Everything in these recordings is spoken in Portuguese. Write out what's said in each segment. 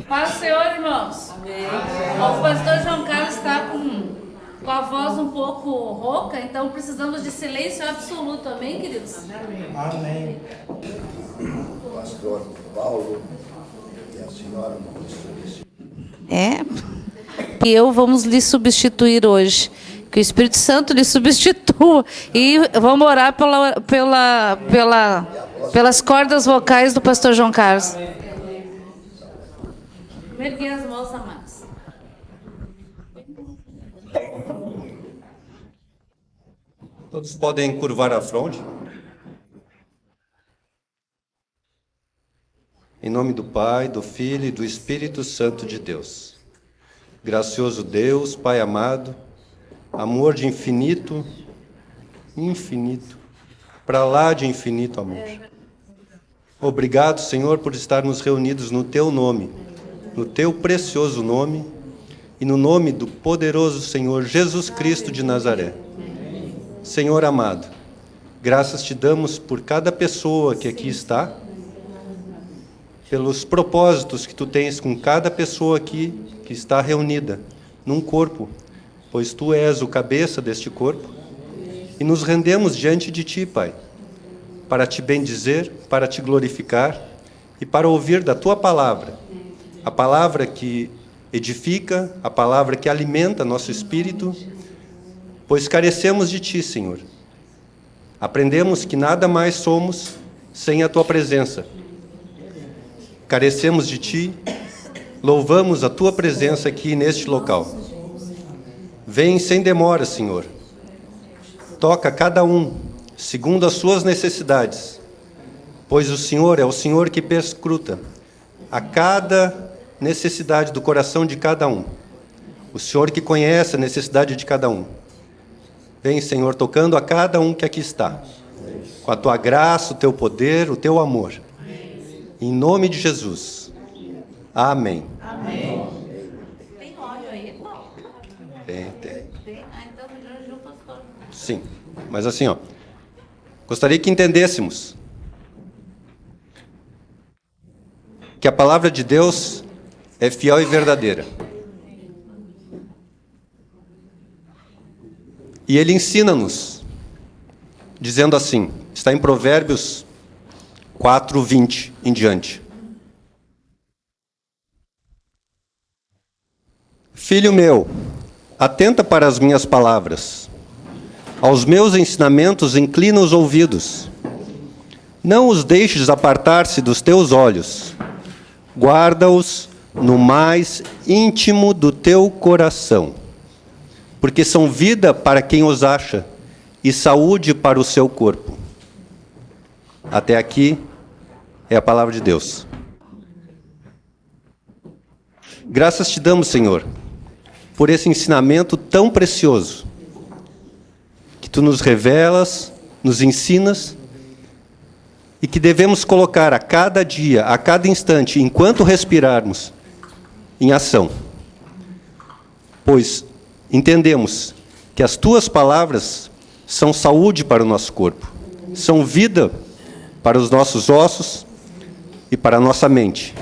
Paz do Senhor, irmãos. Amém. O pastor João Carlos está com a voz um pouco rouca, então precisamos de silêncio absoluto. Amém, queridos? Amém. O pastor Paulo e a senhora que eu vamos lhe substituir hoje. Que o Espírito Santo lhe substitua. E vamos orar pelas cordas vocais do pastor João Carlos. Erguei as mãos, amados. Todos podem curvar a fronte. Em nome do Pai, do Filho e do Espírito Santo de Deus. Gracioso Deus, Pai amado, amor de infinito, para lá de infinito amor. Obrigado, Senhor, por estarmos reunidos no Teu nome, no Teu precioso nome e no nome do poderoso Senhor Jesus Cristo de Nazaré. Senhor amado, graças te damos por cada pessoa que aqui está, pelos propósitos que tu tens com cada pessoa aqui que está reunida num corpo, pois tu és o cabeça deste corpo, e nos rendemos diante de ti, Pai, para te bendizer, para te glorificar e para ouvir da tua palavra, a palavra que edifica, a palavra que alimenta nosso espírito, pois carecemos de ti, Senhor. Aprendemos que nada mais somos sem a tua presença. Carecemos de ti, louvamos a tua presença aqui neste local. Vem sem demora, Senhor. Toca cada um, segundo as suas necessidades, pois o Senhor é o Senhor que perscruta a cada necessidade do coração de cada um. O Senhor que conhece a necessidade de cada um. Vem, Senhor, tocando a cada um que aqui está, com a tua graça, o teu poder, o teu amor. Em nome de Jesus. Amém. Amém. Tem óleo aí, irmão? Tem. Então melhor ajuda o pastor. Sim, mas assim, gostaria que entendêssemos que a palavra de Deus é fiel e verdadeira. E Ele ensina-nos, dizendo assim, está em Provérbios 4:20 em diante. Filho meu, atenta para as minhas palavras. Aos meus ensinamentos inclina os ouvidos. Não os deixes apartar-se dos teus olhos. Guarda-os no mais íntimo do teu coração, porque são vida para quem os acha e saúde para o seu corpo. Até aqui é a palavra de Deus. Graças te damos, Senhor, por esse ensinamento tão precioso, que tu nos revelas, nos ensinas, e que devemos colocar a cada dia, a cada instante, enquanto respirarmos, em ação. Pois entendemos que as tuas palavras são saúde para o nosso corpo, são vida para os nossos ossos e para a nossa mente.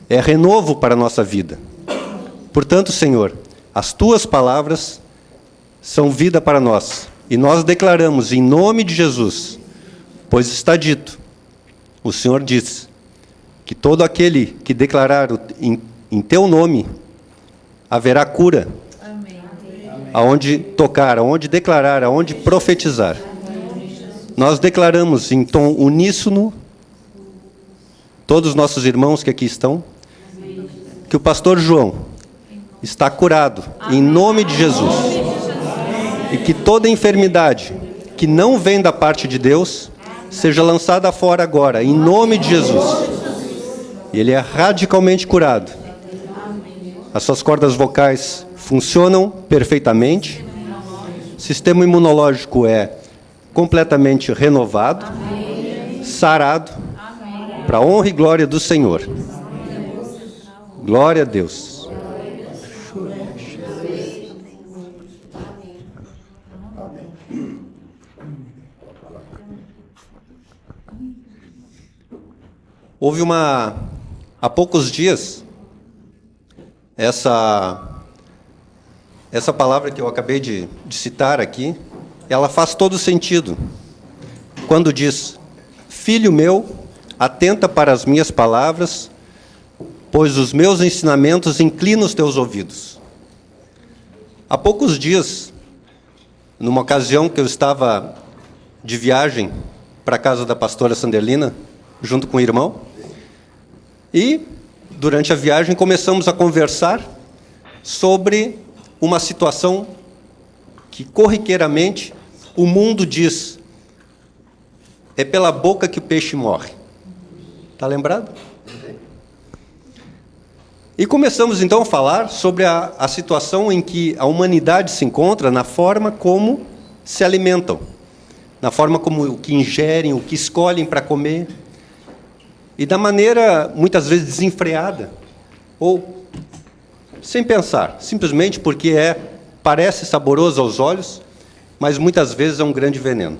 É renovo para a nossa vida. Portanto, Senhor, as tuas palavras são vida para nós. E nós declaramos em nome de Jesus, pois está dito, o Senhor diz, que todo aquele que declarar em teu nome, haverá cura. Amém. Aonde tocar, aonde declarar, aonde profetizar. Nós declaramos em tom uníssono, todos os nossos irmãos que aqui estão, que o pastor João está curado, em nome de Jesus. E que toda enfermidade que não vem da parte de Deus, seja lançada fora agora, em nome de Jesus. E ele é radicalmente curado. As suas cordas vocais funcionam perfeitamente. O sistema imunológico é completamente renovado, sarado, para a honra e glória do Senhor. Glória a Deus. Houve há poucos dias, essa palavra que eu acabei de citar aqui, ela faz todo sentido. Quando diz: Filho meu, atenta para as minhas palavras, pois os meus ensinamentos inclinam os teus ouvidos. Há poucos dias, numa ocasião que eu estava de viagem para a casa da pastora Sandelina, junto com o irmão, e, durante a viagem, começamos a conversar sobre uma situação que, corriqueiramente, o mundo diz: é pela boca que o peixe morre. Está lembrado? E começamos, então, a falar sobre a situação em que a humanidade se encontra na forma como se alimentam, na forma como o que ingerem, o que escolhem para comer, e da maneira, muitas vezes, desenfreada, ou sem pensar, simplesmente porque parece saboroso aos olhos, mas muitas vezes é um grande veneno.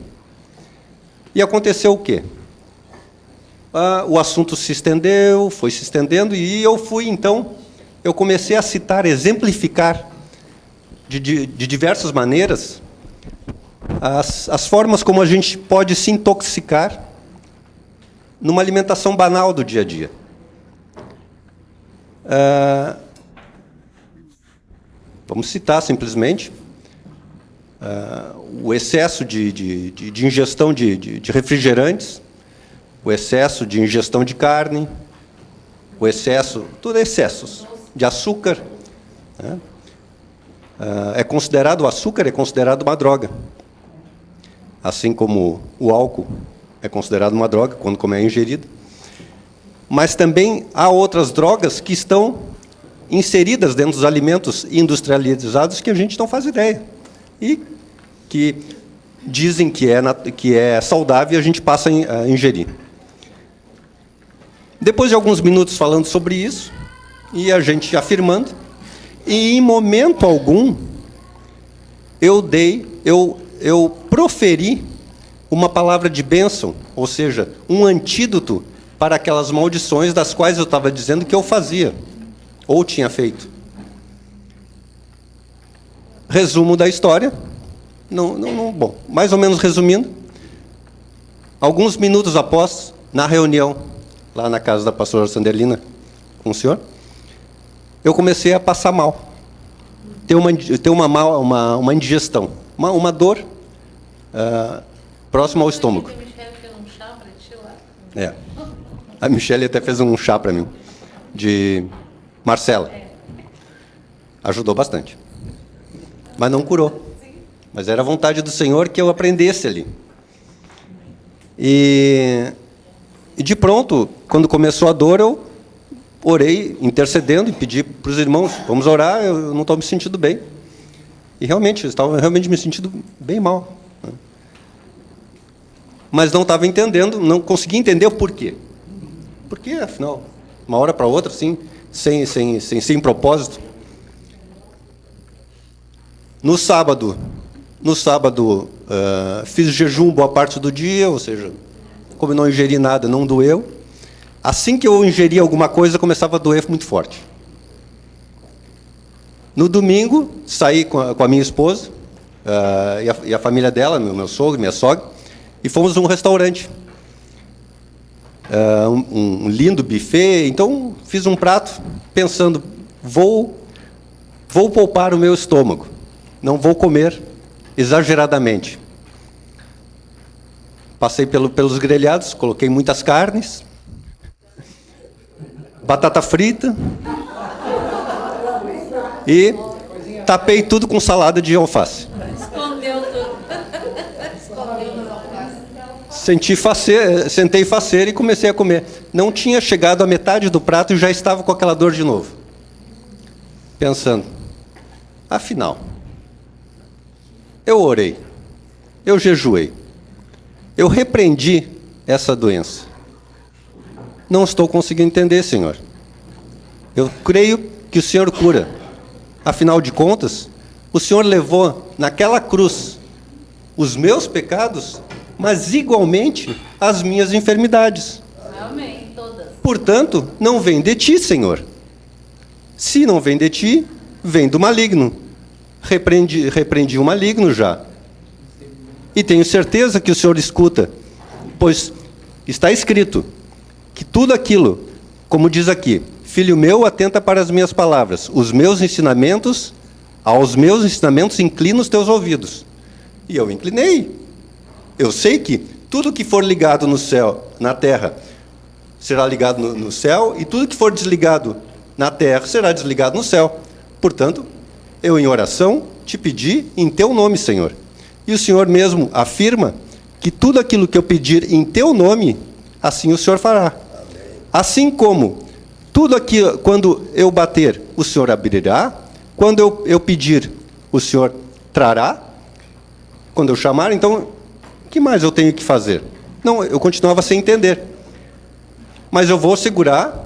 E aconteceu o quê? O assunto se estendeu, foi se estendendo, e eu comecei a citar, exemplificar, de diversas maneiras, as formas como a gente pode se intoxicar numa alimentação banal do dia a dia. Vamos citar, simplesmente, o excesso de ingestão de refrigerantes, o excesso de ingestão de carne, o excesso, tudo excessos, de açúcar. Né? O açúcar é considerado uma droga. Assim como o álcool é considerado uma droga, quando é ingerido. Mas também há outras drogas que estão inseridas dentro dos alimentos industrializados que a gente não faz ideia. E que dizem que é saudável e a gente passa a ingerir. Depois de alguns minutos falando sobre isso, e a gente afirmando, e em momento algum, eu proferi uma palavra de bênção, ou seja, um antídoto para aquelas maldições das quais eu estava dizendo que eu fazia, ou tinha feito. Resumo da história. Bom, mais ou menos resumindo, alguns minutos após, na reunião, lá na casa da pastora Sandelina, com o senhor, eu comecei a passar mal. Ter uma indigestão, uma dor próxima ao estômago. A Michele fez um chá para ti lá? A Michele até fez um chá para mim, de Marcela. Ajudou bastante. Mas não curou. Mas era a vontade do Senhor que eu aprendesse ali. E de pronto, quando começou a dor, eu orei, intercedendo, e pedi para os irmãos: vamos orar, eu não estou me sentindo bem. E realmente, eu estava realmente me sentindo bem mal. Mas não estava entendendo, não conseguia entender o porquê. Porque, afinal, uma hora para outra, assim, sem propósito. No sábado, fiz jejum boa parte do dia, ou seja, como não ingeri nada, não doeu. Assim que eu ingeria alguma coisa, começava a doer muito forte. No domingo, saí com a minha esposa e a família dela, meu sogro, minha sogra, e fomos num restaurante. Um lindo buffet. Então, fiz um prato pensando: vou poupar o meu estômago, não vou comer exageradamente. Passei pelos grelhados, coloquei muitas carnes, batata frita e tapei tudo com salada de alface. Escondeu tudo. Sentei faceiro e comecei a comer. Não tinha chegado à metade do prato e já estava com aquela dor de novo. Pensando: afinal, eu orei, eu jejuei, eu repreendi essa doença. Não estou conseguindo entender, Senhor. Eu creio que o Senhor cura. Afinal de contas, o Senhor levou naquela cruz os meus pecados, mas igualmente as minhas enfermidades. Amém, todas. Portanto, não vem de ti, Senhor. Se não vem de ti, vem do maligno. Repreendi o maligno já. E tenho certeza que o Senhor escuta, pois está escrito que tudo aquilo, como diz aqui, filho meu, atenta para as minhas palavras, aos meus ensinamentos inclina os teus ouvidos. E eu inclinei. Eu sei que tudo que for ligado no céu, na terra, será ligado no céu, e tudo que for desligado na terra será desligado no céu. Portanto, eu em oração te pedi em teu nome, Senhor. E o Senhor mesmo afirma que tudo aquilo que eu pedir em teu nome, assim o Senhor fará. Assim como tudo aquilo, quando eu bater, o Senhor abrirá. Quando eu pedir, o Senhor trará. Quando eu chamar, então, o que mais eu tenho que fazer? Não, eu continuava sem entender. Mas eu vou segurar,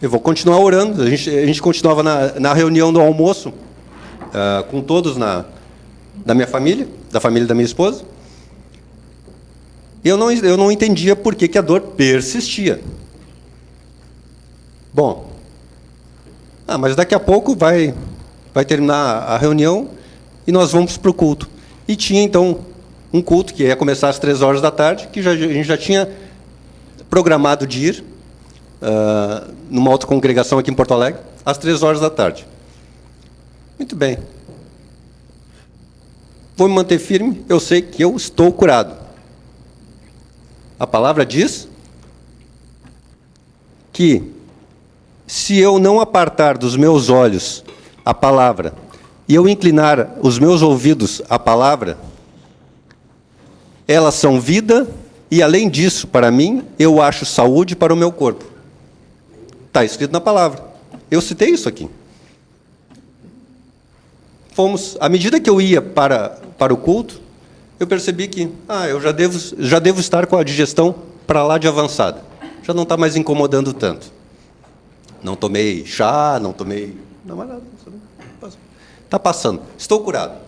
eu vou continuar orando. A gente continuava na reunião do almoço, com todos da minha família, da família da minha esposa. E eu não entendia por que a dor persistia. Bom, mas daqui a pouco vai terminar a reunião e nós vamos para o culto. E tinha, então, um culto que ia começar às 3 horas da tarde, que a gente já tinha programado de ir numa outra congregação aqui em Porto Alegre, às 3 horas da tarde. Muito bem. Vou me manter firme, eu sei que eu estou curado. A palavra diz que, se eu não apartar dos meus olhos a palavra, e eu inclinar os meus ouvidos à palavra, elas são vida, e além disso, para mim, eu acho saúde para o meu corpo. Está escrito na palavra. Eu citei isso aqui. À medida que eu ia para o culto, eu percebi que eu já devo estar com a digestão para lá de avançada. Já não está mais incomodando tanto. Não tomei chá, não tomei... Não, mas nada. Está passando. Estou curado.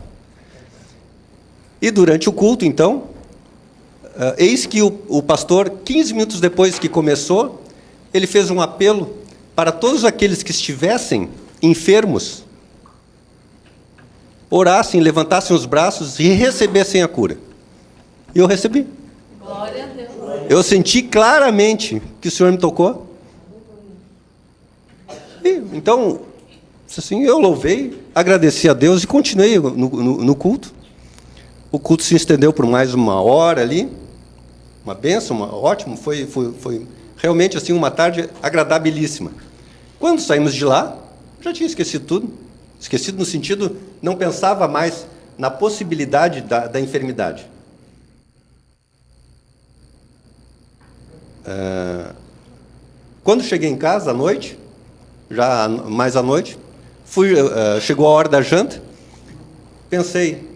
E durante o culto, então, eis que o pastor, 15 minutos depois que começou, ele fez um apelo para todos aqueles que estivessem enfermos, orassem, levantassem os braços e recebessem a cura. E eu recebi. Glória a Deus. Eu senti claramente que o Senhor me tocou. E, então, assim, eu louvei, agradeci a Deus e continuei no culto. O culto se estendeu por mais 1 hora ali. Uma bênção, ótimo. Foi realmente assim, uma tarde agradabilíssima. Quando saímos de lá, já tinha esquecido tudo. Esquecido no sentido, não pensava mais na possibilidade da enfermidade. Quando cheguei em casa à noite, já mais à noite, chegou a hora da janta, pensei,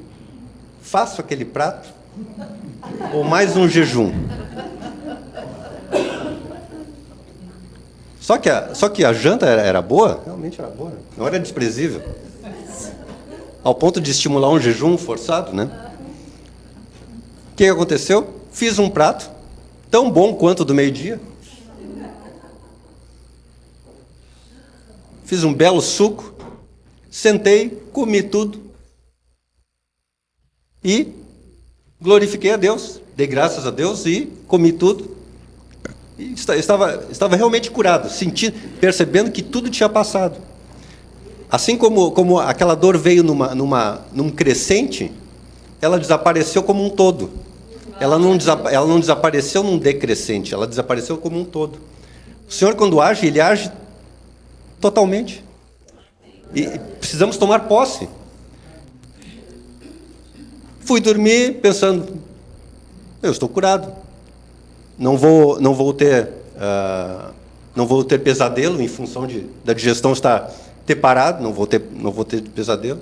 faço aquele prato ou mais um jejum? Só que a janta era boa, realmente era boa, não era desprezível, ao ponto de estimular um jejum forçado, né? O que aconteceu? Fiz um prato tão bom quanto o do meio-dia. Fiz um belo suco, sentei, comi tudo e glorifiquei a Deus, dei graças a Deus e comi tudo. E estava realmente curado, percebendo que tudo tinha passado. Assim como aquela dor veio num crescente, ela desapareceu como um todo. Ela não desapareceu num decrescente, ela desapareceu como um todo. O Senhor, quando age, Ele age totalmente. E precisamos tomar posse. Fui dormir pensando, eu estou curado. Não vou ter pesadelo em função da digestão ter parado, não vou ter pesadelo.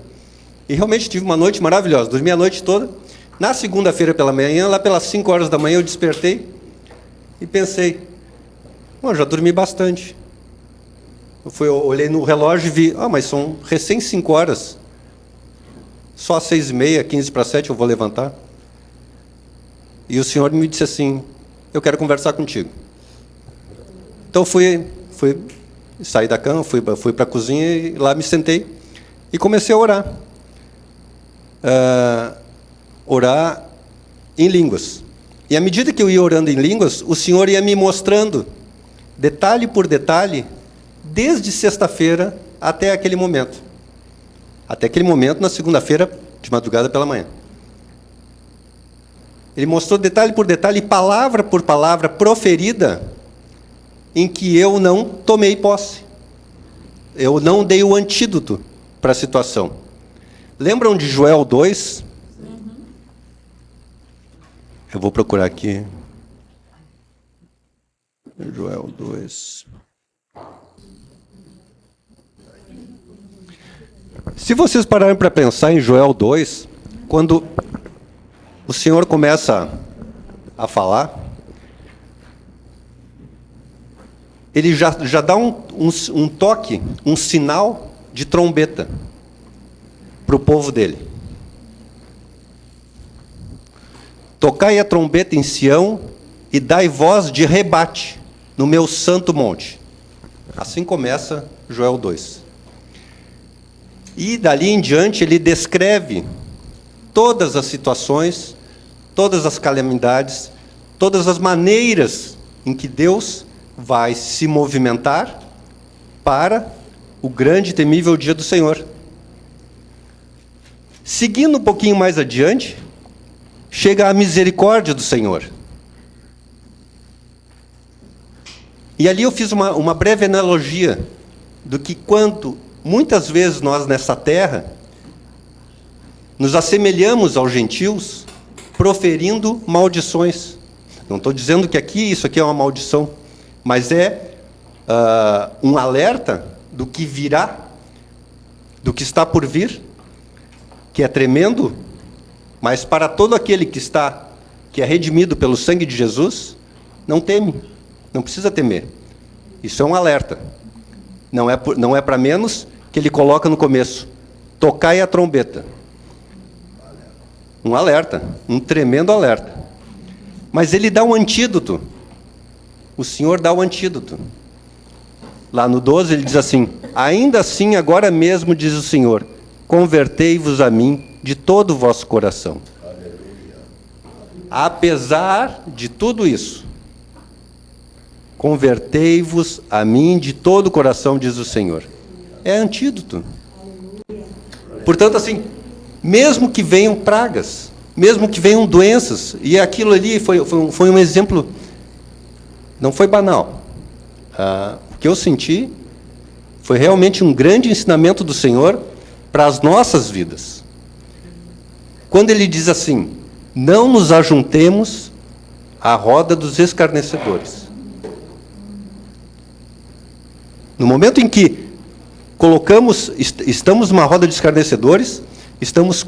E realmente tive uma noite maravilhosa, dormi a noite toda. Na segunda-feira pela manhã, lá pelas 5 horas da manhã, eu despertei e pensei, já dormi bastante. Eu olhei no relógio e vi, mas são recém 5 horas. Só às 6h30, 6:45 eu vou levantar. E o Senhor me disse assim, eu quero conversar contigo. Então fui saí da cama, fui para a cozinha e lá me sentei e comecei a orar. Orar em línguas. E à medida que eu ia orando em línguas, o Senhor ia me mostrando, detalhe por detalhe, desde sexta-feira até aquele momento. Até aquele momento, na segunda-feira, de madrugada pela manhã. Ele mostrou detalhe por detalhe, palavra por palavra, proferida, em que eu não tomei posse. Eu não dei o antídoto para a situação. Lembram de Joel 2? Eu vou procurar aqui. Joel 2. Se vocês pararem para pensar em Joel 2, quando o Senhor começa a ele já dá um toque, um sinal de trombeta para o povo dele. Tocai a trombeta em Sião e dai voz de rebate no meu santo monte. Assim começa Joel 2. E dali em diante ele descreve todas as situações, todas as calamidades, todas as maneiras em que Deus vai se movimentar para o grande e temível dia do Senhor. Seguindo um pouquinho mais adiante, chega a misericórdia do Senhor. E ali eu fiz uma breve analogia do que quanto, muitas vezes nós nessa terra, nos assemelhamos aos gentios, proferindo maldições. Não estou dizendo que isso aqui é uma maldição, mas é um alerta do que virá, do que está por vir, que é tremendo, mas para todo aquele que é redimido pelo sangue de Jesus, não teme, não precisa temer. Isso é um alerta. Não é para menos que ele coloca no começo: tocai a trombeta. Um alerta, um tremendo alerta. Mas ele dá um antídoto. O Senhor dá o antídoto. Lá no 12 ele diz assim: ainda assim, agora mesmo, diz o Senhor, convertei-vos a mim de todo o vosso coração. Apesar de tudo isso, convertei-vos a mim de todo o coração, diz o Senhor. É antídoto. Portanto, assim, mesmo que venham pragas, mesmo que venham doenças, e aquilo ali foi um exemplo, não foi banal. O que eu senti foi realmente um grande ensinamento do Senhor para as nossas vidas. Quando ele diz assim: não nos ajuntemos à roda dos escarnecedores. No momento em que estamos numa roda de escarnecedores, estamos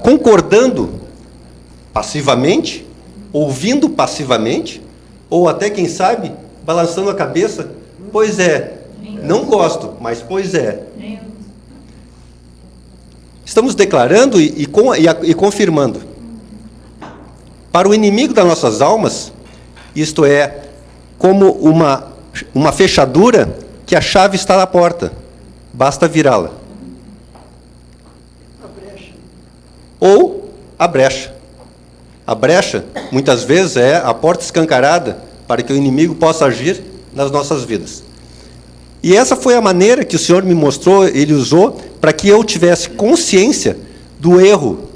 concordando passivamente, ouvindo passivamente, ou até, quem sabe, balançando a cabeça. Pois é, não gosto, mas pois é. Estamos declarando e confirmando. Para o inimigo das nossas almas, isto é como uma fechadura que a chave está na porta, basta virá-la. Ou a brecha. A brecha, muitas vezes, é a porta escancarada para que o inimigo possa agir nas nossas vidas. E essa foi a maneira que o Senhor me mostrou, Ele usou, para que eu tivesse consciência do erro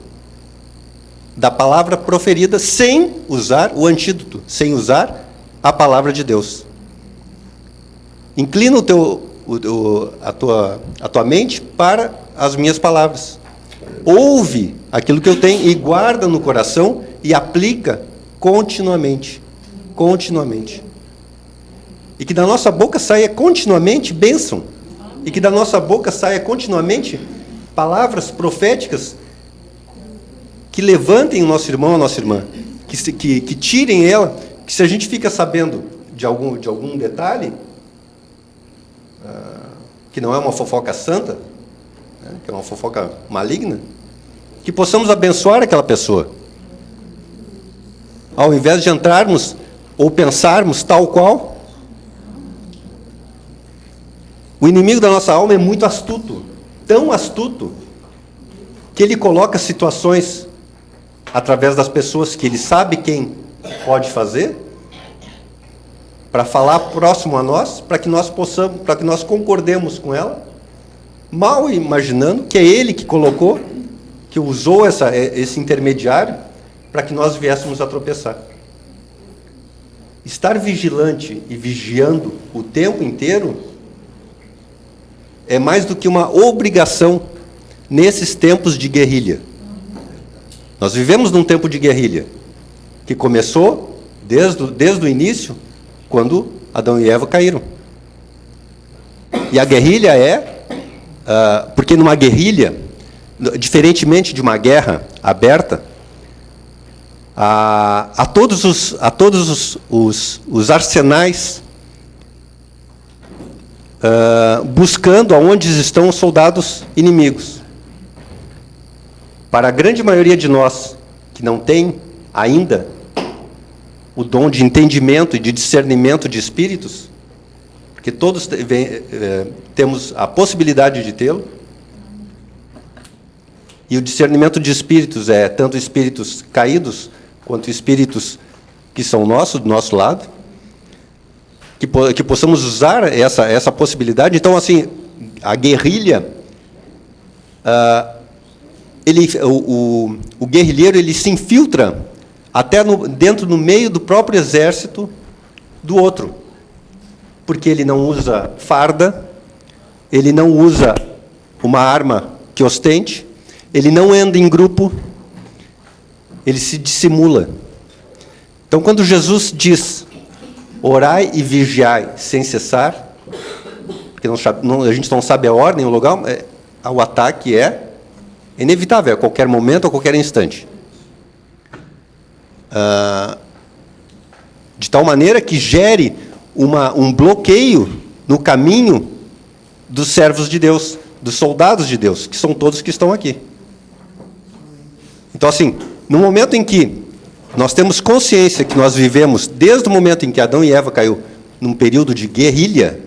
da palavra proferida, sem usar o antídoto, sem usar a palavra de Deus. Inclina a tua mente para as minhas palavras. Ouve aquilo que eu tenho e guarda no coração e aplica continuamente. Continuamente. E que da nossa boca saia continuamente bênção. E que da nossa boca saia continuamente palavras proféticas que levantem o nosso irmão, a nossa irmã. Que tirem ela, que se a gente fica sabendo de algum detalhe, que não é uma fofoca santa, né, que é uma fofoca maligna, que possamos abençoar aquela pessoa. Ao invés de entrarmos ou pensarmos tal qual O inimigo da nossa alma é muito astuto, tão astuto, que ele coloca situações através das pessoas que ele sabe quem pode fazer, para falar próximo a nós, para que nós possamos, para que nós concordemos com ela, mal imaginando que é ele que colocou, que usou esse intermediário para que nós viéssemos a tropeçar. Estar vigilante e vigiando o tempo inteiro é mais do que uma obrigação nesses tempos de guerrilha. Nós vivemos num tempo de guerrilha, que começou desde o início, quando Adão e Eva caíram. E a guerrilha porque numa guerrilha, diferentemente de uma guerra aberta, a todos os arsenais buscando aonde estão os soldados inimigos. Para a grande maioria de nós que não tem ainda o dom de entendimento e de discernimento de espíritos, porque todos temos a possibilidade de tê-lo, e o discernimento de espíritos é tanto espíritos caídos quanto espíritos que são nossos, do nosso lado, que possamos usar essa possibilidade. Então, assim, a guerrilha, o guerrilheiro ele se infiltra até dentro no meio do próprio exército do outro, porque ele não usa farda, ele não usa uma arma que ostente, ele não anda em grupo, ele se dissimula. Então, quando Jesus diz: orai e vigiai sem cessar, porque a gente não sabe a ordem, o lugar, o ataque é inevitável, a qualquer momento, a qualquer instante. De tal maneira que gere um bloqueio no caminho dos servos de Deus, dos soldados de Deus, que são todos que estão aqui. Então, assim, no momento em que nós temos consciência que nós vivemos, desde o momento em que Adão e Eva caiu, num período de guerrilha,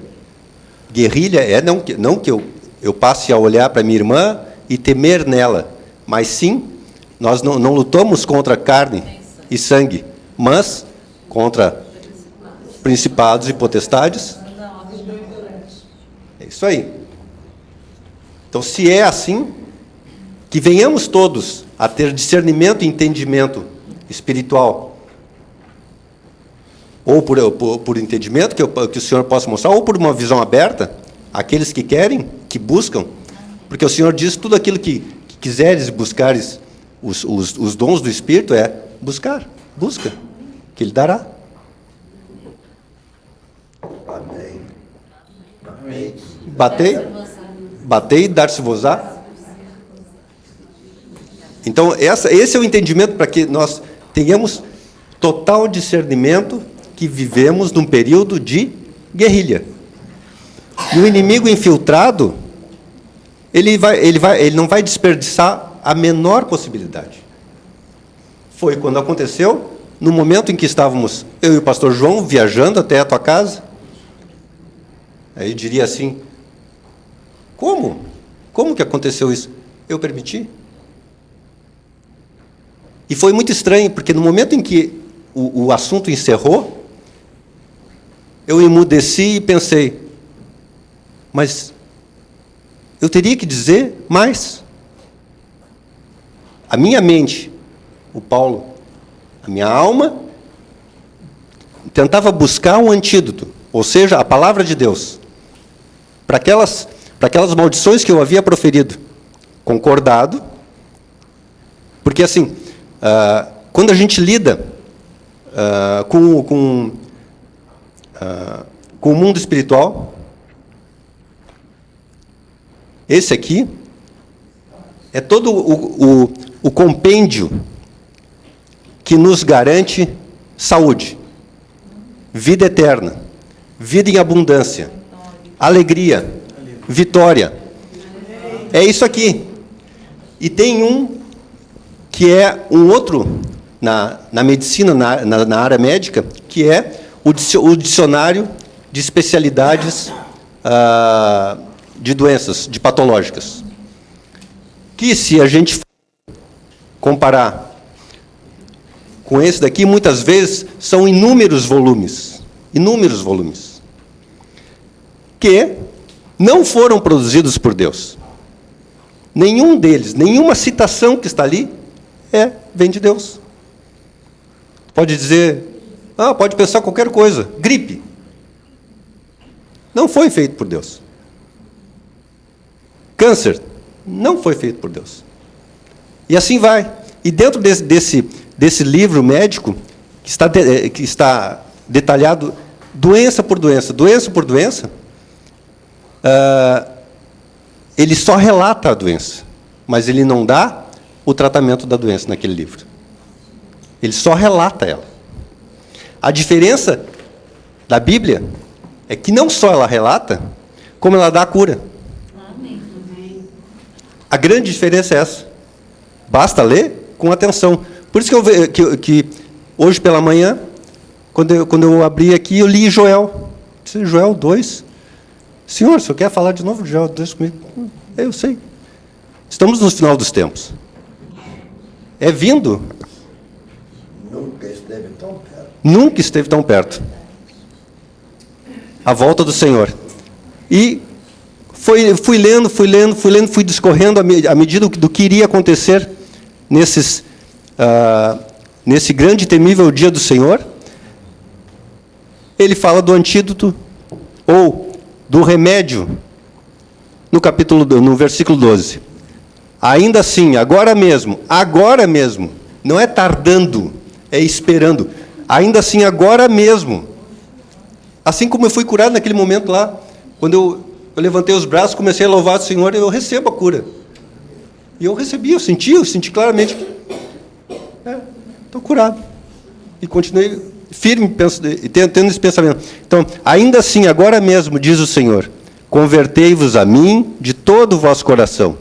não que eu passe a olhar para minha irmã e temer nela, mas sim, nós não lutamos contra carne e sangue, mas contra principados e potestades. É isso aí. Então, se é assim, que venhamos todos a ter discernimento e entendimento espiritual, ou por entendimento que o Senhor possa mostrar, ou por uma visão aberta, aqueles que querem, que buscam, porque o Senhor diz: tudo aquilo que quiseres e buscares os dons do Espírito busca, que Ele dará. Amém. Batei e dar-se-vos-á. Então, esse é o entendimento para que nós tenhamos total discernimento que vivemos num período de guerrilha. E o inimigo infiltrado, ele não vai desperdiçar a menor possibilidade. Foi quando aconteceu, no momento em que estávamos, eu e o pastor João, viajando até a tua casa. Aí eu diria assim: como? Como que aconteceu isso? Eu permiti. E foi muito estranho, porque no momento em que o assunto encerrou, eu emudeci e pensei: mas eu teria que dizer mais. A minha mente, o Paulo, a minha alma, tentava buscar um antídoto, ou seja, a palavra de Deus, para aquelas maldições que eu havia proferido, concordado, porque assim, quando a gente lida com o mundo espiritual, esse aqui é todo o compêndio que nos garante saúde, vida eterna, vida em abundância, alegria, vitória. É isso aqui. E tem um que é um outro na medicina, na área médica, que é o dicionário de especialidades de doenças, de patológicas. Que se a gente comparar com esse daqui, muitas vezes são inúmeros volumes, que não foram produzidos por Deus. Nenhum deles, nenhuma citação que está ali vem de Deus. Pode dizer, pode pensar qualquer coisa, gripe. Não foi feito por Deus. Câncer, não foi feito por Deus. E assim vai. E dentro desse livro médico, que está detalhado doença por doença, ele só relata a doença, mas ele não dá o tratamento da doença naquele livro. Ele só relata ela. A diferença da Bíblia é que não só ela relata, como ela dá a cura. Amém. A grande diferença é essa. Basta ler com atenção. Por isso que hoje pela manhã, quando eu abri aqui, eu li Joel. Joel 2. Senhor, o senhor quer falar de novo de Joel 2 comigo? Eu sei. Estamos no final dos tempos. É vindo. Nunca esteve tão perto. Nunca esteve tão perto. A volta do Senhor. E fui lendo, fui discorrendo à medida do que iria acontecer nesse grande e temível dia do Senhor. Ele fala do antídoto, ou do remédio, no versículo 12. Ainda assim, agora mesmo, não é tardando, é esperando. Ainda assim, agora mesmo. Assim como eu fui curado naquele momento lá, quando eu levantei os braços, comecei a louvar o Senhor, eu recebo a cura. E eu recebi, eu senti claramente que estou curado. E continuei firme, tendo esse pensamento. Então, ainda assim, agora mesmo, diz o Senhor, convertei-vos a mim de todo o vosso coração,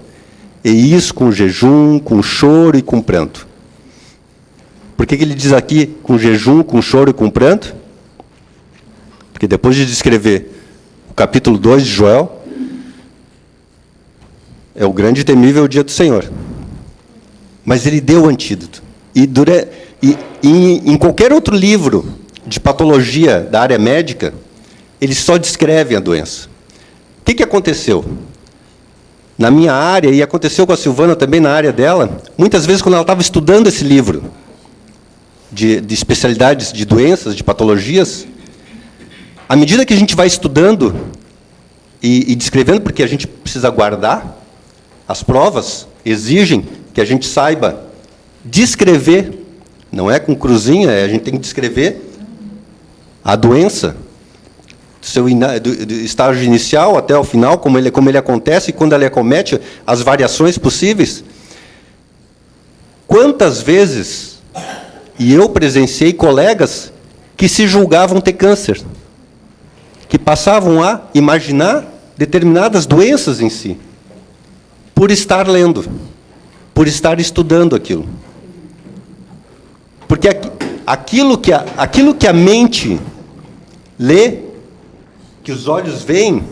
e isso com jejum, com choro e com pranto. Por que ele diz aqui com jejum, com choro e com pranto? Porque depois de descrever o capítulo 2 de Joel, é o grande e temível dia do Senhor. Mas ele deu o antídoto. E em qualquer outro livro de patologia da área médica, eles só descrevem a doença. O que aconteceu? Na minha área, e aconteceu com a Silvana também na área dela, muitas vezes quando ela estava estudando esse livro de especialidades de doenças, de patologias, à medida que a gente vai estudando e descrevendo, porque a gente precisa guardar, as provas exigem que a gente saiba descrever, não é com cruzinha, a gente tem que descrever a doença, do estágio inicial até o final, como ele acontece, e quando ele acomete, as variações possíveis. Quantas vezes, e eu presenciei colegas que se julgavam ter câncer, que passavam a imaginar determinadas doenças em si, por estar lendo, por estar estudando aquilo. Porque aquilo que a mente lê, que os olhos veem,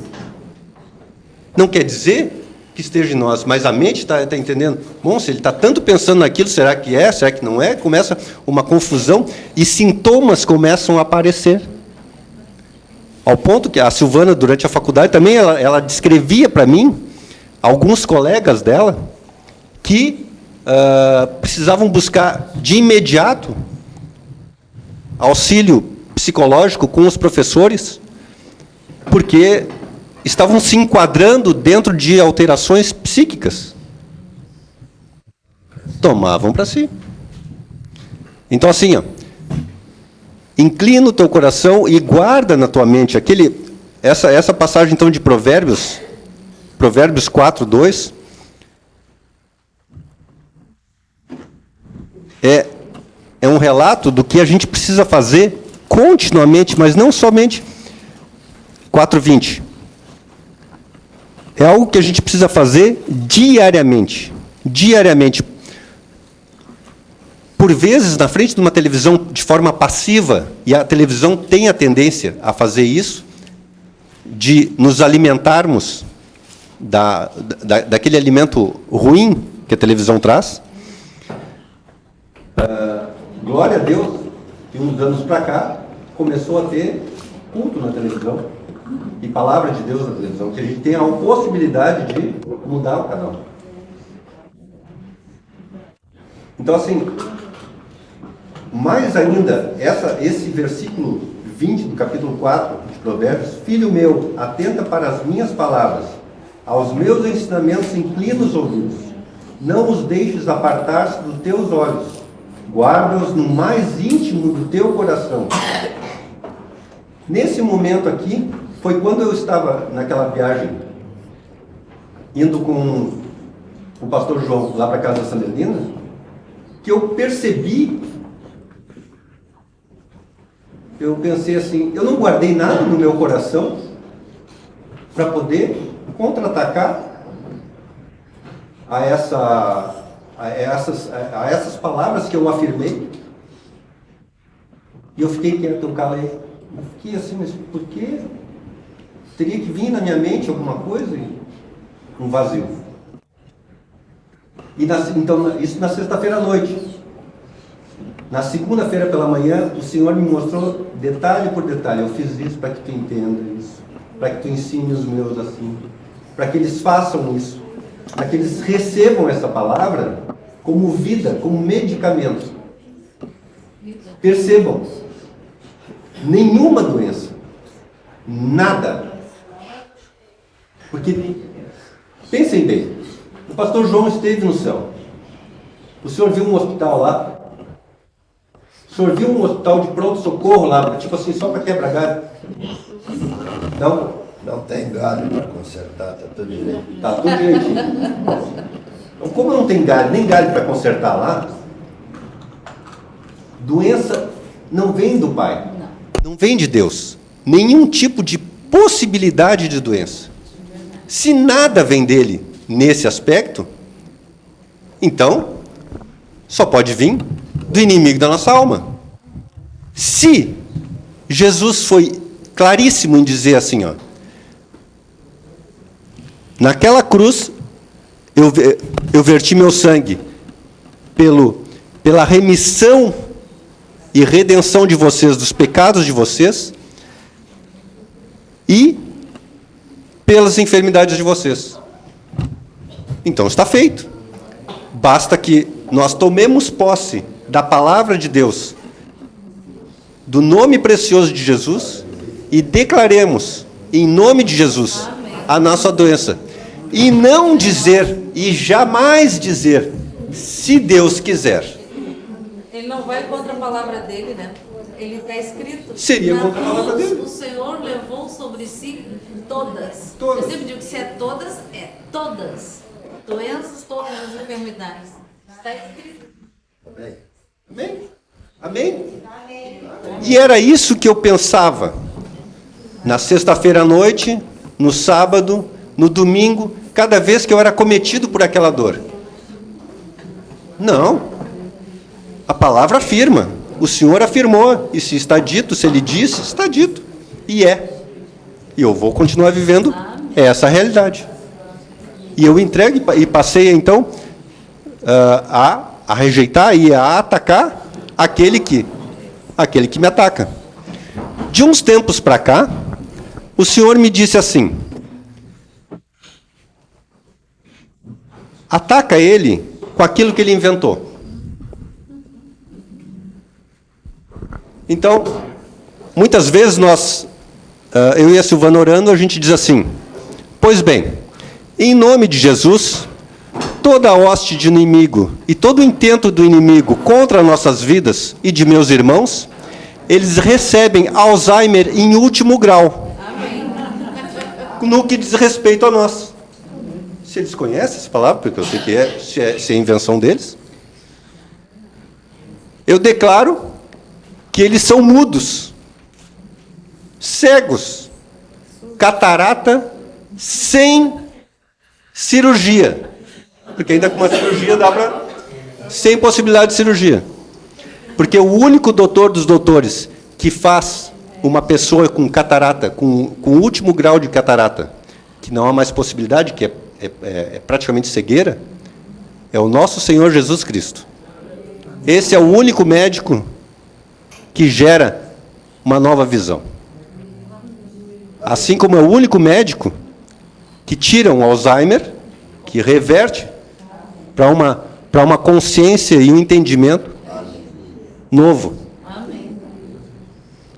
não quer dizer que esteja em nós, mas a mente está entendendo. Bom, se ele está tanto pensando naquilo, será que é, será que não é? Começa uma confusão e sintomas começam a aparecer. Ao ponto que a Silvana, durante a faculdade, também ela descrevia para mim, alguns colegas dela, que precisavam buscar de imediato auxílio psicológico com os professores, porque estavam se enquadrando dentro de alterações psíquicas. Tomavam para si. Então, assim, inclina o teu coração e guarda na tua mente essa passagem, então, de Provérbios 4:2, é um relato do que a gente precisa fazer continuamente, mas não somente 4:20. É algo que a gente precisa fazer diariamente. Diariamente. Por vezes, na frente de uma televisão, de forma passiva, e a televisão tem a tendência a fazer isso, de nos alimentarmos daquele alimento ruim que a televisão traz. Glória a Deus, que uns anos para cá começou a ter culto na televisão e palavra de Deus na televisão, que a gente tem a possibilidade de mudar o canal. Então, assim, mais ainda, esse versículo 20 do capítulo 4 de Provérbios: filho meu, atenta para as minhas palavras, aos meus ensinamentos inclina os ouvidos, não os deixes apartar-se dos teus olhos, guarda-os no mais íntimo do teu coração. Nesse momento aqui, foi quando eu estava naquela viagem, indo com o pastor João lá para a casa da Sandelina, que eu percebi, eu pensei assim, eu não guardei nada no meu coração para poder contra-atacar a essas palavras que eu afirmei. E eu fiquei quieto, eu calei. Eu fiquei assim, mas por quê? Teria que vir na minha mente alguma coisa e um vazio. Então, isso na sexta-feira à noite. Na segunda-feira pela manhã, o Senhor me mostrou detalhe por detalhe. Eu fiz isso para que tu entenda isso, para que tu ensine os meus assim, para que eles façam isso, para que eles recebam essa palavra como vida, como medicamento. Percebam, nenhuma doença, nada. Porque, pensem bem, o pastor João esteve no céu. O senhor viu um hospital lá? O senhor viu um hospital de pronto-socorro lá, tipo assim, só para quebrar galho? Não? Não tem galho para consertar, está tudo direito. Está tudo direitinho. Então, como não tem galho, nem galho para consertar lá, doença não vem do Pai. Não vem de Deus. Nenhum tipo de possibilidade de doença. Se nada vem dele nesse aspecto, então só pode vir do inimigo da nossa alma. Se Jesus foi claríssimo em dizer assim, ó, naquela cruz eu verti meu sangue pela remissão e redenção de vocês, dos pecados de vocês, e pelas enfermidades de vocês. Então está feito. Basta que nós tomemos posse da palavra de Deus, do nome precioso de Jesus, e declaremos, em nome de Jesus, a nossa doença. E não dizer, e jamais dizer, se Deus quiser. Ele não vai contra a palavra dele, né? Ele está escrito. Seria contra a palavra dele. O Senhor levou sobre si todas. Todas. Eu sempre digo que se é todas, é todas. Doenças, todas as enfermidades. Está escrito. Amém. Amém? E era isso que eu pensava. Na sexta-feira à noite, no sábado, no domingo, cada vez que eu era cometido por aquela dor. Não. A palavra afirma. O Senhor afirmou. E se está dito, se Ele disse, está dito. E é. E eu vou continuar vivendo essa realidade. E eu entrego e passei, então, a rejeitar e a atacar aquele que me ataca. De uns tempos para cá, o Senhor me disse assim: ataca ele com aquilo que ele inventou. Então, muitas vezes eu e a Silvana orando, a gente diz assim: pois bem, em nome de Jesus, toda a hoste de inimigo e todo o intento do inimigo contra nossas vidas e de meus irmãos, eles recebem Alzheimer em último grau. Amém. No que diz respeito a nós. Se eles conhecem essa palavra, porque eu sei que se é invenção deles, eu declaro que eles são mudos, cegos, catarata, sem cirurgia. Porque ainda com uma cirurgia dá para... sem possibilidade de cirurgia. Porque o único doutor dos doutores que faz uma pessoa com catarata, com o último grau de catarata, que não há mais possibilidade, que é praticamente cegueira, é o nosso Senhor Jesus Cristo. Esse é o único médico que gera uma nova visão. Assim como é o único médico que tira um Alzheimer, que reverte para uma consciência e um entendimento novo,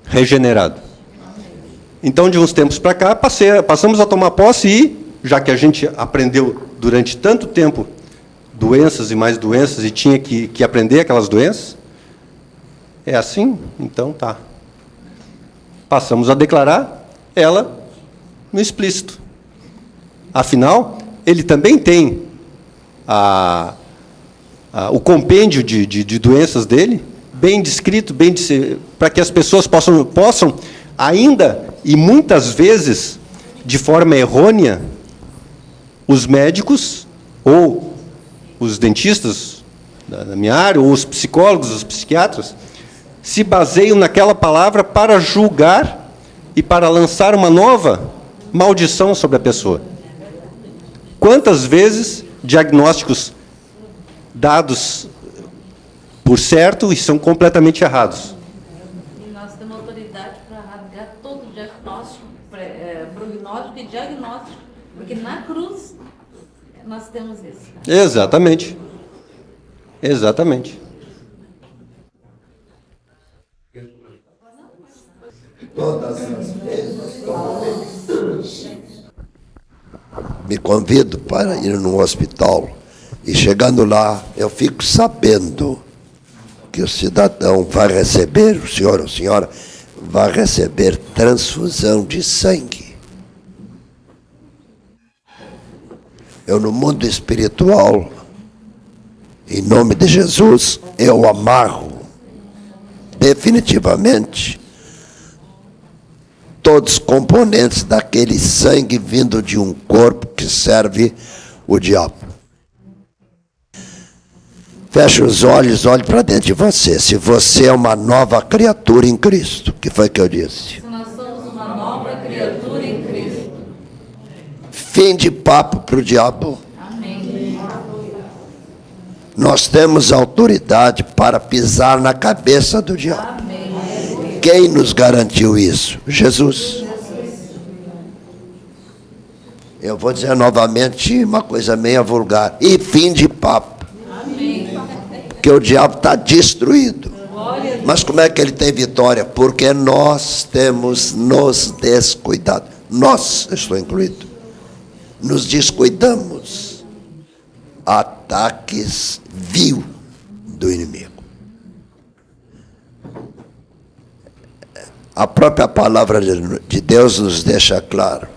regenerado. Então, de uns tempos para cá, passamos a tomar posse e, já que a gente aprendeu durante tanto tempo doenças e mais doenças e tinha que aprender aquelas doenças, é assim? Então tá. Passamos a declarar ela no explícito. Afinal, ele também tem o compêndio de doenças dele, bem descrito, para que as pessoas possam, ainda e muitas vezes, de forma errônea, os médicos ou os dentistas da minha área, ou os psicólogos, os psiquiatras, se baseiam naquela palavra para julgar e para lançar uma nova maldição sobre a pessoa. Quantas vezes diagnósticos dados por certo e são completamente errados? E nós temos autoridade para rasgar todo o diagnóstico, prognóstico e diagnóstico, porque na cruz nós temos isso. Exatamente. Exatamente. Todas as vezes, como me convido para ir num hospital e chegando lá, eu fico sabendo que o cidadão vai receber, o senhor ou senhora, vai receber transfusão de sangue. Eu, no mundo espiritual, em nome de Jesus, eu amarro definitivamente todos os componentes daquele sangue vindo de um corpo que serve o diabo. Feche os olhos, olhe para dentro de você. Se você é uma nova criatura em Cristo, que foi que eu disse? Se nós somos uma nova criatura em Cristo. Fim de papo para o diabo. Amém. Nós temos autoridade para pisar na cabeça do diabo. Amém. Quem nos garantiu isso? Jesus. Eu vou dizer novamente uma coisa meio vulgar. E fim de papo. Que o diabo está destruído. Mas como é que ele tem vitória? Porque nós temos nos descuidado. Nós, estou incluído, nos descuidamos. Ataques vil do inimigo. A própria palavra de Deus nos deixa claro.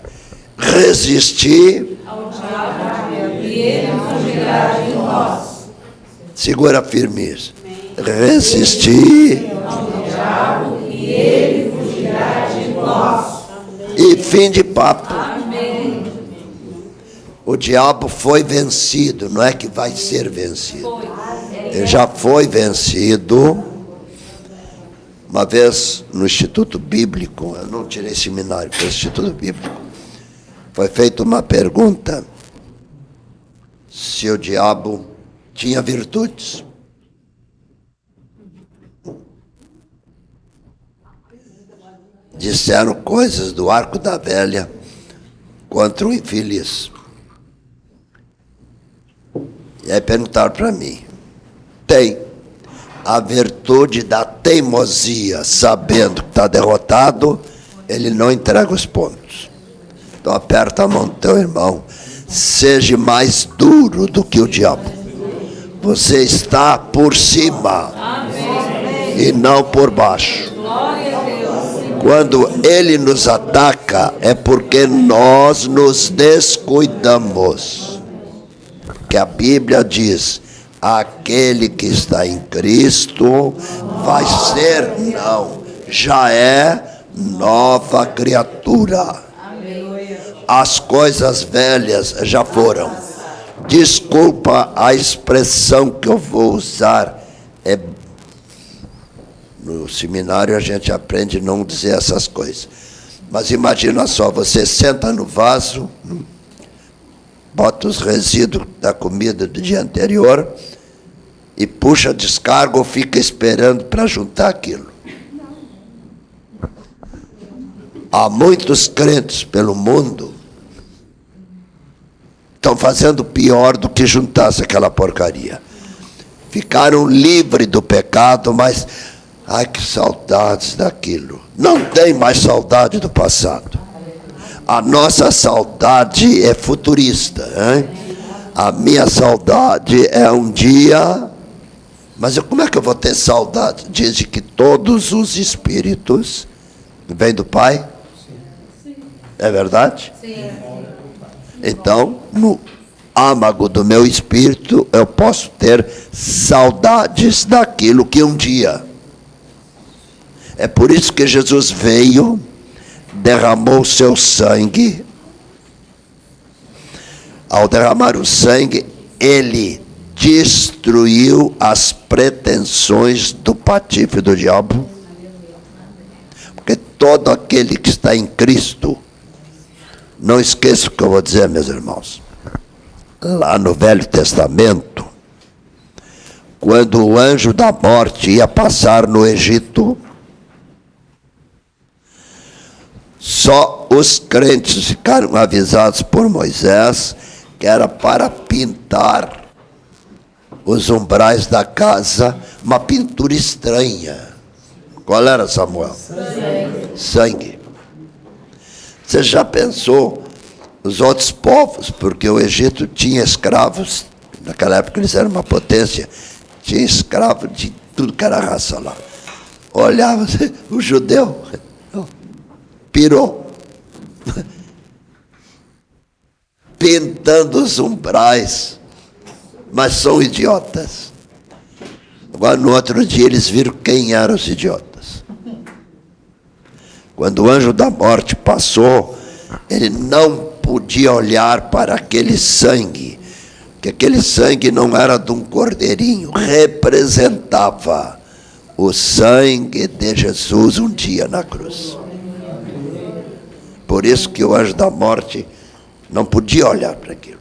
Resistir Ao diabo e ele fugirá de nós. Segura firme isso. Resistir Ao diabo e ele fugirá de nós. e fim de papo. Amém. O diabo foi vencido, não é que vai ser vencido. Ele já foi vencido. Uma vez no Instituto Bíblico, eu não tirei seminário, foi no Instituto Bíblico, foi feita uma pergunta se o diabo tinha virtudes. Disseram coisas do arco da velha contra o infeliz. E aí perguntaram para mim, tem a virtude da teimosia, sabendo que está derrotado, ele não entrega os pontos. Então aperta a mão do teu irmão, seja mais duro do que o diabo. Você está por cima. Amém. E não por baixo. Glória a Deus. Quando ele nos ataca, é porque nós nos descuidamos. Que a Bíblia diz, aquele que está em Cristo vai ser, não, já é nova criatura. As coisas velhas já foram. Desculpa a expressão que eu vou usar, é No seminário a gente aprende a não dizer essas coisas. Mas imagina só, você senta no vaso, bota os resíduos da comida do dia anterior e puxa a descarga ou fica esperando para juntar aquilo. Há muitos crentes pelo mundo estão fazendo pior do que juntasse aquela porcaria. Ficaram livres do pecado, mas ai, que saudades daquilo. Não tem mais saudade do passado. A nossa saudade é futurista, hein? A minha saudade é um dia. Mas como é que eu vou ter saudade? Diz que todos os espíritos vêm do Pai? Sim. É verdade? Sim. Então, no âmago do meu espírito, eu posso ter saudades daquilo que um dia. É por isso que Jesus veio, derramou seu sangue. Ao derramar o sangue, ele destruiu as pretensões do patife do diabo. Porque todo aquele que está em Cristo, não esqueça o que eu vou dizer, meus irmãos. Lá no Velho Testamento, quando o anjo da morte ia passar no Egito, só os crentes ficaram avisados por Moisés que era para pintar os umbrais da casa, uma pintura estranha. Qual era, Samuel? Sangue. Você já pensou os outros povos, porque o Egito tinha escravos, naquela época eles eram uma potência, tinha escravo de tudo que era raça lá. Olhava, o judeu pirou, pintando os umbrais, mas são idiotas. Agora, no outro dia, eles viram quem eram os idiotas. Quando o anjo da morte passou, ele não podia olhar para aquele sangue, que aquele sangue não era de um cordeirinho, representava o sangue de Jesus um dia na cruz. Por isso que o anjo da morte não podia olhar para aquilo.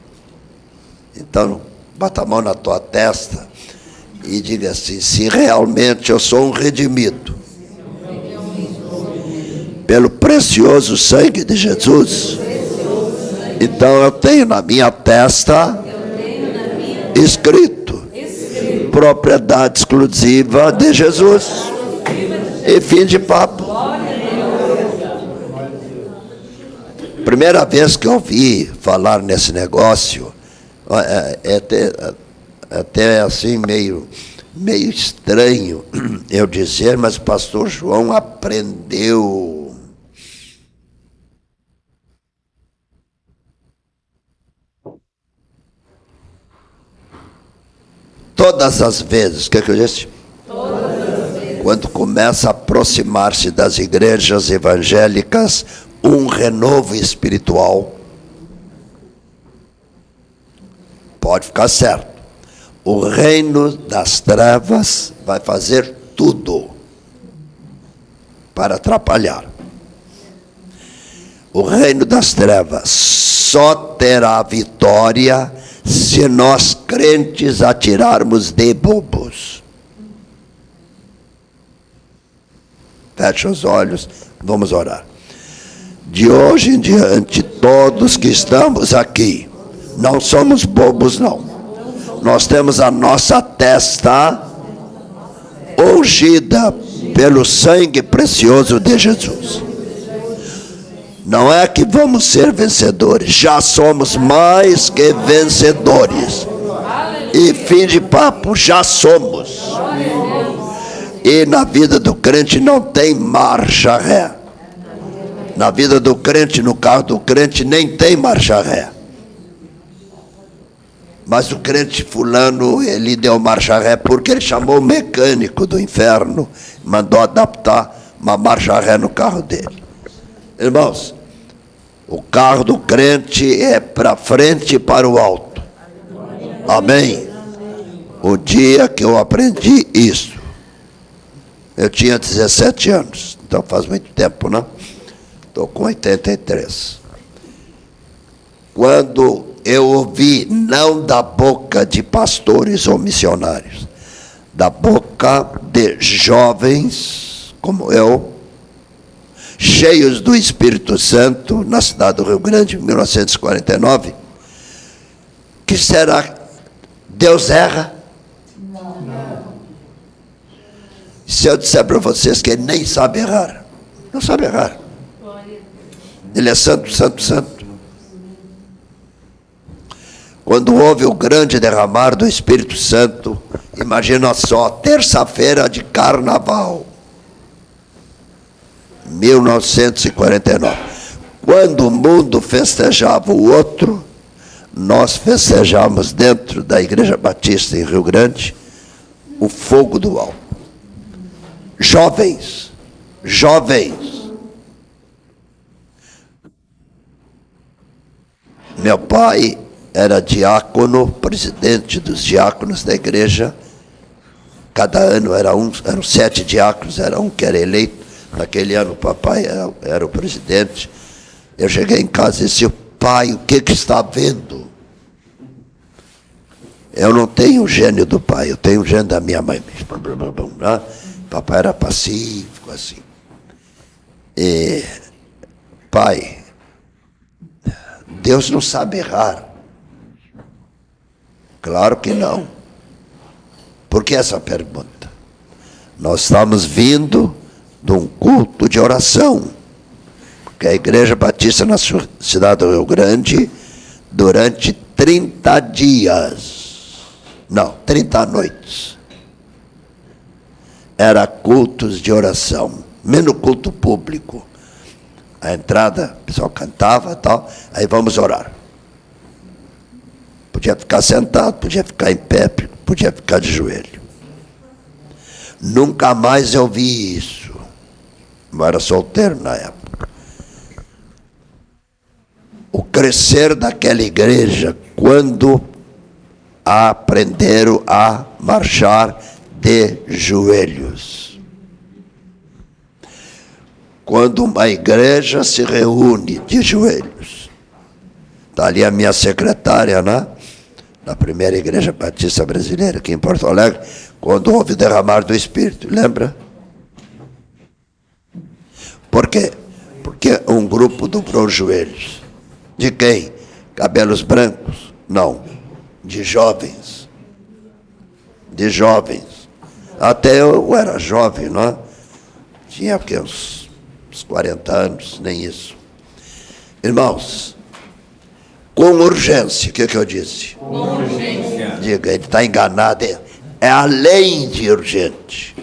Então, bata a mão na tua testa e diga assim: se realmente eu sou um redimido pelo precioso sangue de Jesus, então eu tenho na minha testa escrito propriedade exclusiva de Jesus. E fim de papo. Primeira vez que eu ouvi falar nesse negócio, até assim meio estranho eu dizer, mas o pastor João aprendeu. Todas as vezes, o que eu disse? Todas as vezes. Quando começa a aproximar-se das igrejas evangélicas um renovo espiritual, pode ficar certo, o reino das trevas vai fazer tudo para atrapalhar. O reino das trevas só terá vitória se nós crentes atirarmos de bobos. Feche os olhos, vamos orar. De hoje em diante, todos que estamos aqui, não somos bobos, não. Nós temos a nossa testa ungida pelo sangue precioso de Jesus. Não é que vamos ser vencedores, já somos mais que vencedores. E fim de papo, já somos. E na vida do crente não tem marcha ré. Na vida do crente, no carro do crente, nem tem marcha ré. Mas o crente fulano, ele deu marcha ré porque ele chamou o mecânico do inferno, mandou adaptar uma marcha ré no carro dele. Irmãos, o carro do crente é para frente e para o alto. Amém? O dia que eu aprendi isso, Eu tinha 17 anos, então faz muito tempo, né? Estou com 83. Quando eu ouvi, não da boca de pastores ou missionários, da boca de jovens como eu, cheios do Espírito Santo, na cidade do Rio Grande, em 1949, que será Deus erra? Não. Se eu disser para vocês que ele nem sabe errar, não sabe errar. Ele é santo, santo, santo. Quando houve o grande derramar do Espírito Santo, imagina só, terça-feira de carnaval, 1949. Quando o mundo festejava o outro, nós festejamos dentro da Igreja Batista em Rio Grande o fogo do alto. Jovens, jovens. Meu pai era diácono, presidente dos diáconos da igreja. Cada ano eram 7 diáconos, era um que era eleito. Naquele ano o papai era o presidente. Eu cheguei em casa e disse: pai, o que está vendo? Eu não tenho o gênio do pai, eu tenho o gênio da minha mãe. Papai era pacífico, assim. E, pai, Deus não sabe errar. Claro que não. Por que essa pergunta? Nós estamos vindo de um culto de oração, porque a Igreja Batista na cidade do Rio Grande, durante 30 dias, não, 30 noites, era cultos de oração, menos culto público. A entrada, o pessoal cantava e tal, aí vamos orar. Podia ficar sentado, podia ficar em pé, podia ficar de joelho. Nunca mais eu vi isso. Eu era solteiro na época. O crescer daquela igreja, quando aprenderam a marchar de joelhos. Quando uma igreja se reúne de joelhos. Está ali a minha secretária, né? Na primeira igreja batista brasileira, aqui em Porto Alegre, quando houve o derramar do Espírito, lembra? Por quê? Porque um grupo dobrou os joelhos. De quem? Cabelos brancos? Não. De jovens. De jovens. Até eu era jovem, não é? Tinha o quê? Uns 40 anos, nem isso. Irmãos, com urgência, o que eu disse? Com urgência. Diga, ele está enganado. É além de urgente.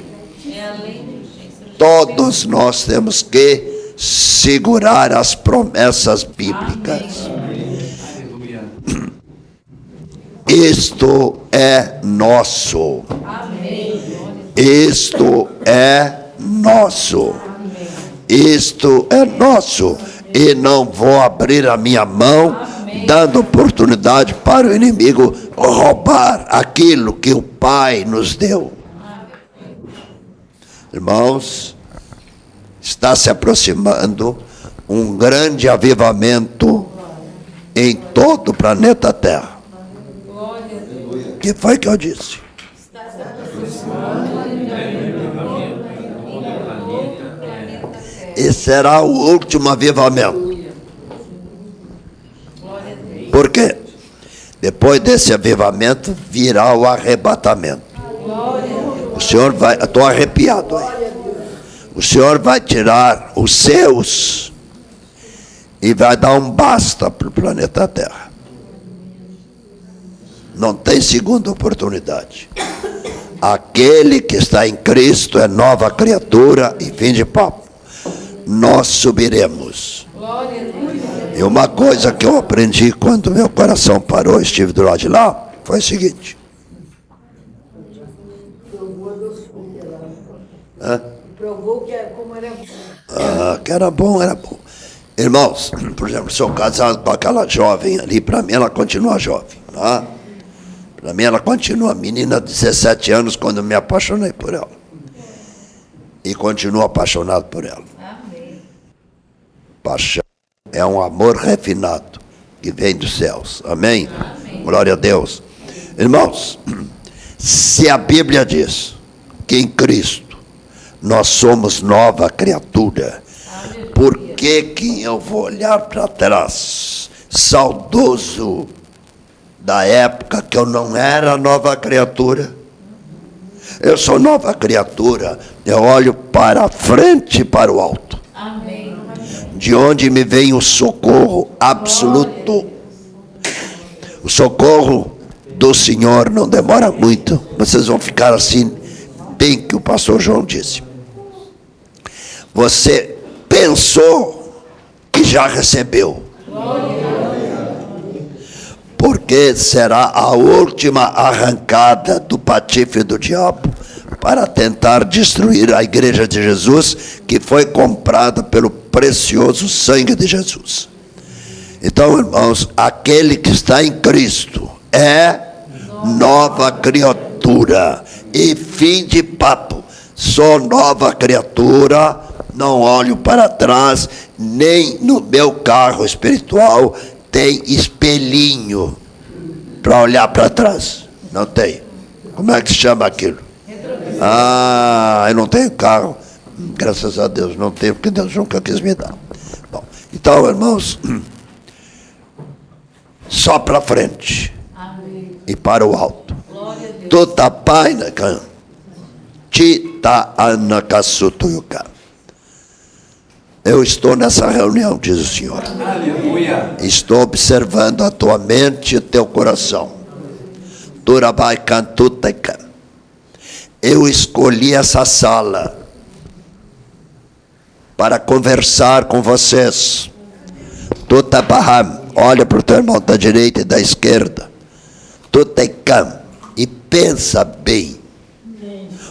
É além de urgência. Todos nós temos que segurar as promessas bíblicas. Amém. Isto é nosso. Amém. Isto é nosso. Isto é nosso. E não vou abrir a minha mão, dando oportunidade para o inimigo roubar aquilo que o Pai nos deu. Irmãos, está se aproximando um grande avivamento em todo o planeta Terra. O que foi que eu disse? E será o último avivamento. Por quê? Depois desse avivamento virá o arrebatamento. O Senhor vai, estou arrepiado aí. O Senhor vai tirar os seus e vai dar um basta para o planeta Terra. Não tem segunda oportunidade. Aquele que está em Cristo é nova criatura e fim de papo. Nós subiremos. E uma coisa que eu aprendi quando meu coração parou, estive do lado de lá, foi o seguinte. Provou que como era bom. Que era bom, era bom. Irmãos, por exemplo, sou casado com aquela jovem ali, para mim ela continua jovem. Tá? Para mim ela continua menina de 17 anos quando eu me apaixonei por ela. e continuo apaixonado por ela. Amém. Paixão é um amor refinado que vem dos céus. Amém? Amém. Glória a Deus. Irmãos, se a Bíblia diz que em Cristo nós somos nova criatura, por que eu vou olhar para trás, saudoso da época que eu não era nova criatura? Eu sou nova criatura, eu olho para frente e para o alto. Amém. De onde me vem o socorro absoluto. O socorro do Senhor não demora muito. Vocês vão ficar assim, bem que o pastor João disse. Você pensou que já recebeu. Porque será a última arrancada do patife do diabo para tentar destruir a igreja de Jesus, que foi comprada pelo precioso sangue de Jesus. Então, irmãos, aquele que está em Cristo é nova criatura. E fim de papo. Sou nova criatura, não olho para trás, nem no meu carro espiritual tem espelhinho para olhar para trás. Não tem. Como é que se chama aquilo? Ah, eu não tenho carro. Graças a Deus não tenho, porque Deus nunca quis me dar. Bom, então, irmãos, só para frente. Amém. E para o alto. Glória a Deus. Tota paina can. Tita anacasutuyuka. Eu estou nessa reunião, diz o Senhor. Aleluia. Estou observando a tua mente e o teu coração. Turabai cantuteka. Eu escolhi essa sala para conversar com vocês. Tutabaham. Olha para o teu irmão da direita e da esquerda. Tutekam. E pensa bem.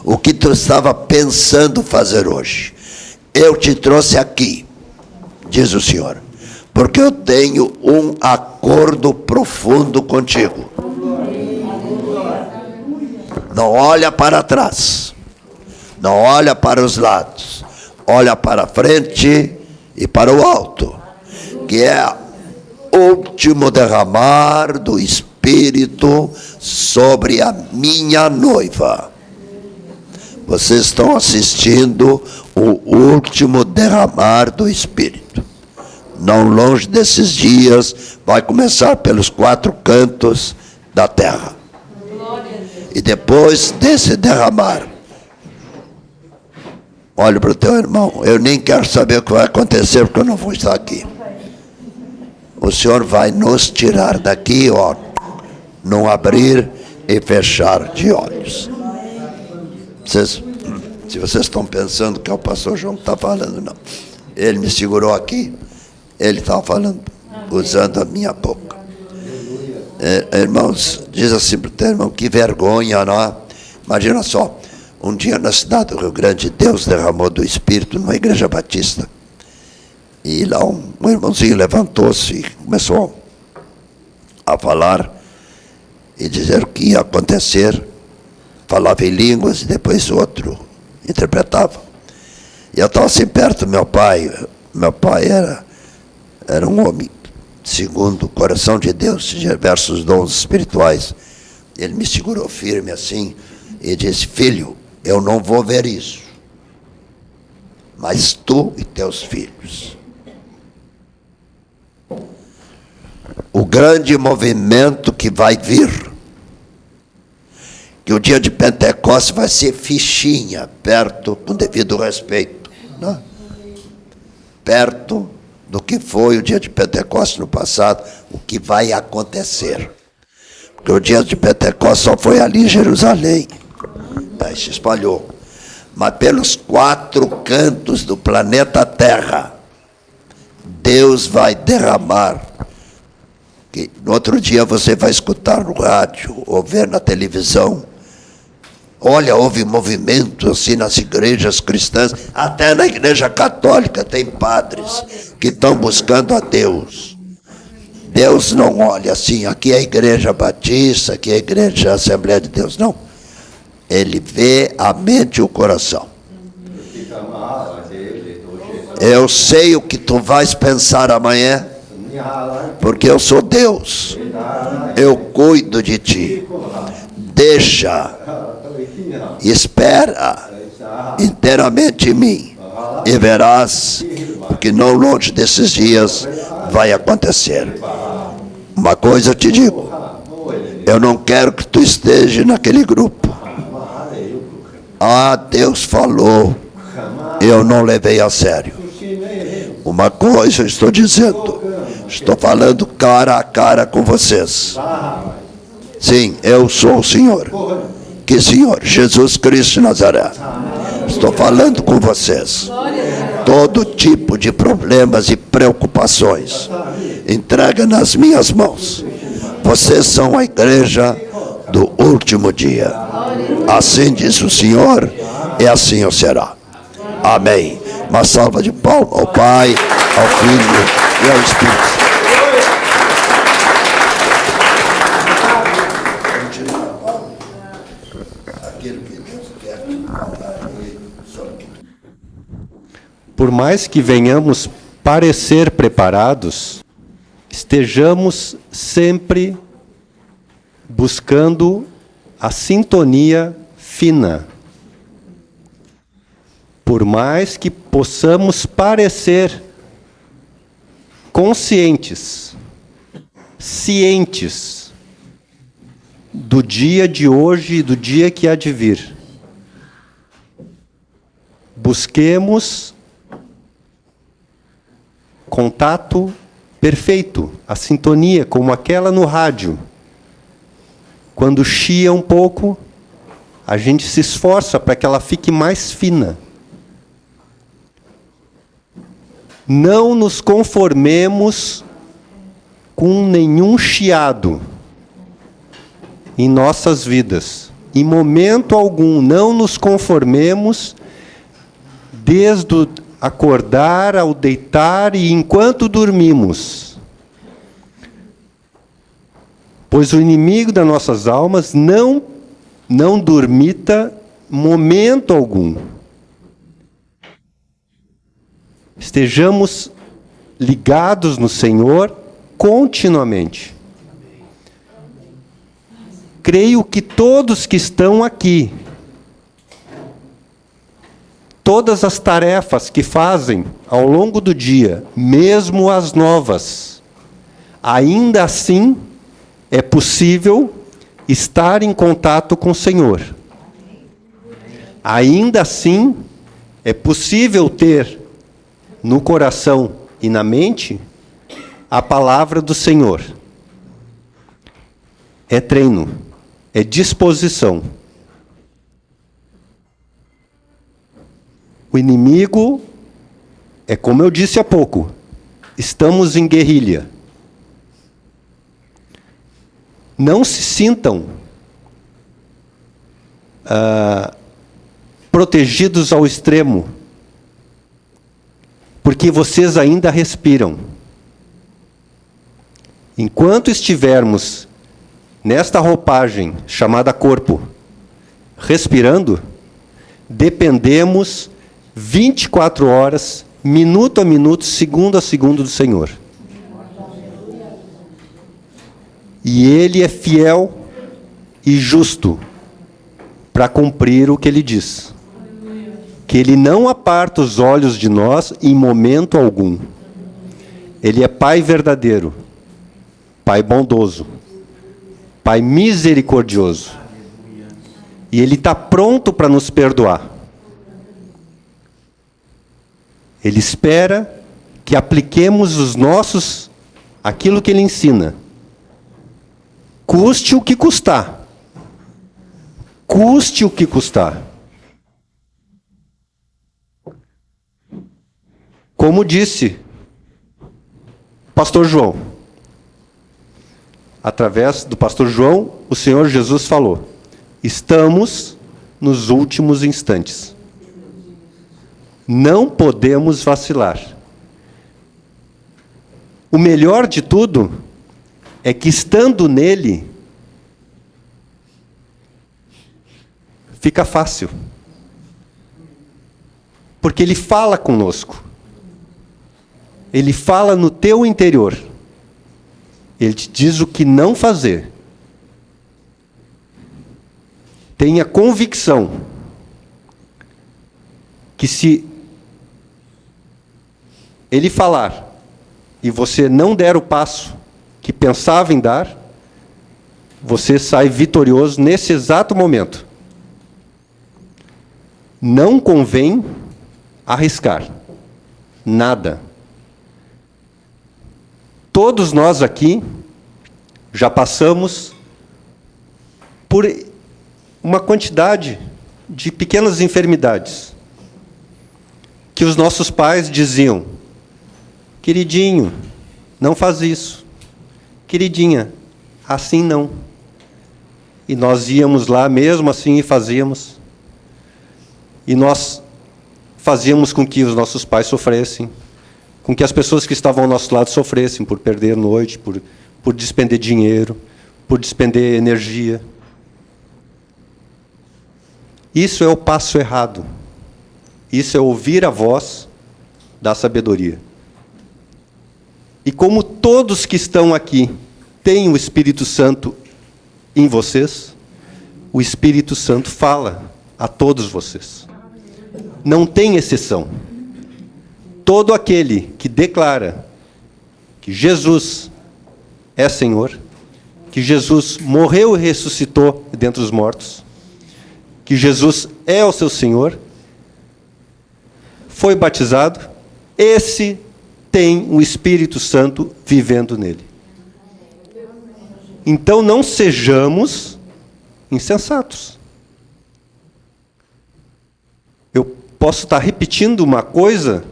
O que tu estava pensando fazer hoje? Eu te trouxe aqui, diz o Senhor, porque eu tenho um acordo profundo contigo. Não olha para trás, não olha para os lados, olha para frente e para o alto, que é o último derramar do Espírito sobre a minha noiva. Vocês estão assistindo o último derramar do Espírito. Não longe desses dias, vai começar pelos 4 cantos da terra. E depois desse derramar, olha para o teu irmão, eu nem quero saber o que vai acontecer, porque eu não vou estar aqui. O Senhor vai nos tirar daqui, ó, não abrir e fechar de olhos. Se vocês estão pensando que é o pastor João que está falando, não. Ele me segurou aqui, ele estava falando, usando a minha boca. Irmãos, diz assim para o teu irmão, que vergonha, não é? Imagina só, um dia na cidade do Rio Grande, Deus derramou do Espírito numa igreja batista. E lá um irmãozinho levantou-se e começou a falar e dizer o que ia acontecer. Falava em línguas e depois outro interpretava. E eu estava assim perto do meu pai. Meu pai era um homem segundo o coração de Deus, diversos dons espirituais. Ele me segurou firme assim e disse: filho, eu não vou ver isso, mas tu e teus filhos. O grande movimento que vai vir, que o dia de Pentecostes vai ser fichinha, perto, com devido respeito, né? Perto do que foi o dia de Pentecostes no passado, o que vai acontecer. Porque o dia de Pentecostes só foi ali em Jerusalém, aí se espalhou. Mas pelos 4 cantos do planeta Terra, Deus vai derramar. Que no outro dia você vai escutar no rádio, ou ver na televisão. Olha, houve movimento assim nas igrejas cristãs, até na igreja católica tem padres que estão buscando a Deus. Deus não olha assim, aqui é a igreja batista, aqui é a igreja Assembleia de Deus, não. Ele vê a mente e o coração. Eu sei o que tu vais pensar amanhã, porque eu sou Deus. Eu cuido de ti. Deixa, espera inteiramente em mim e verás, porque não longe desses dias vai acontecer. Uma coisa eu te digo, eu não quero que tu esteja naquele grupo. Ah, Deus falou, eu não levei a sério. Uma coisa eu estou dizendo, estou falando cara a cara com vocês. Sim, eu sou o Senhor. Que Senhor? Jesus Cristo de Nazaré. Estou falando com vocês. Todo tipo de problemas e preocupações, entrega nas minhas mãos. Vocês são a igreja do último dia. Assim diz o Senhor, e assim o será. Amém. Uma salva de palmas ao Pai, ao Filho e ao Espírito Santo. Por mais que venhamos parecer preparados, estejamos sempre buscando a sintonia fina. Por mais que possamos parecer conscientes, cientes do dia de hoje e do dia que há de vir, busquemos contato perfeito, a sintonia, como aquela no rádio. Quando chia um pouco, a gente se esforça para que ela fique mais fina. Não nos conformemos com nenhum chiado em nossas vidas. Em momento algum, não nos conformemos desde o acordar ao deitar e enquanto dormimos. Pois o inimigo das nossas almas não dormita momento algum. Estejamos ligados no Senhor continuamente. Creio que todos que estão aqui, todas as tarefas que fazem ao longo do dia, mesmo as novas, ainda assim é possível estar em contato com o Senhor. Ainda assim é possível ter no coração e na mente a palavra do Senhor. É treino, é disposição. O inimigo é como eu disse há pouco, estamos em guerrilha. Não se sintam protegidos ao extremo, porque vocês ainda respiram. Enquanto estivermos nesta roupagem chamada corpo, respirando, dependemos 24 horas, minuto a minuto, segundo a segundo do Senhor. E Ele é fiel e justo para cumprir o que Ele diz. Que Ele não aparta os olhos de nós em momento algum. Ele é Pai verdadeiro, Pai bondoso, Pai misericordioso. E Ele está pronto para nos perdoar. Ele espera que apliquemos aquilo que Ele ensina. Custe o que custar. Custe o que custar. Como disse pastor João, através do pastor João, o Senhor Jesus falou: estamos nos últimos instantes. Não podemos vacilar. O melhor de tudo é que, estando nele, fica fácil. Porque Ele fala conosco. Ele fala no teu interior. Ele te diz o que não fazer. Tenha convicção que se ele falar e você não der o passo que pensava em dar, você sai vitorioso nesse exato momento. Não convém arriscar nada. Todos nós aqui já passamos por uma quantidade de pequenas enfermidades que os nossos pais diziam: queridinho, não faz isso. Queridinha, assim não. E nós íamos lá mesmo assim e fazíamos. E nós fazíamos com que os nossos pais sofressem, com que as pessoas que estavam ao nosso lado sofressem por perder noite, por despender dinheiro, por despender energia. Isso é o passo errado. Isso é ouvir a voz da sabedoria. E como todos que estão aqui têm o Espírito Santo em vocês, o Espírito Santo fala a todos vocês. Não tem exceção. Todo aquele que declara que Jesus é Senhor, que Jesus morreu e ressuscitou dentre os mortos, que Jesus é o seu Senhor, foi batizado, esse tem o Espírito Santo vivendo nele. Então não sejamos insensatos. Eu posso estar repetindo uma coisa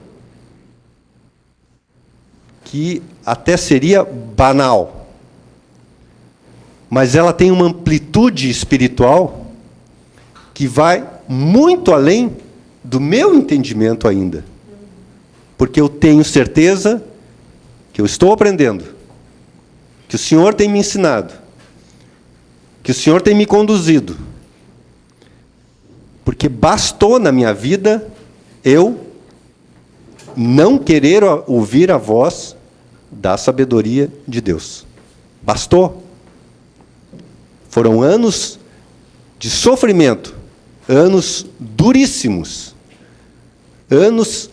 que até seria banal, mas ela tem uma amplitude espiritual que vai muito além do meu entendimento ainda. Porque eu tenho certeza que eu estou aprendendo, que o Senhor tem me ensinado, que o Senhor tem me conduzido. Porque bastou na minha vida eu não querer ouvir a voz da sabedoria de Deus. Bastou. Foram anos de sofrimento, anos duríssimos, anos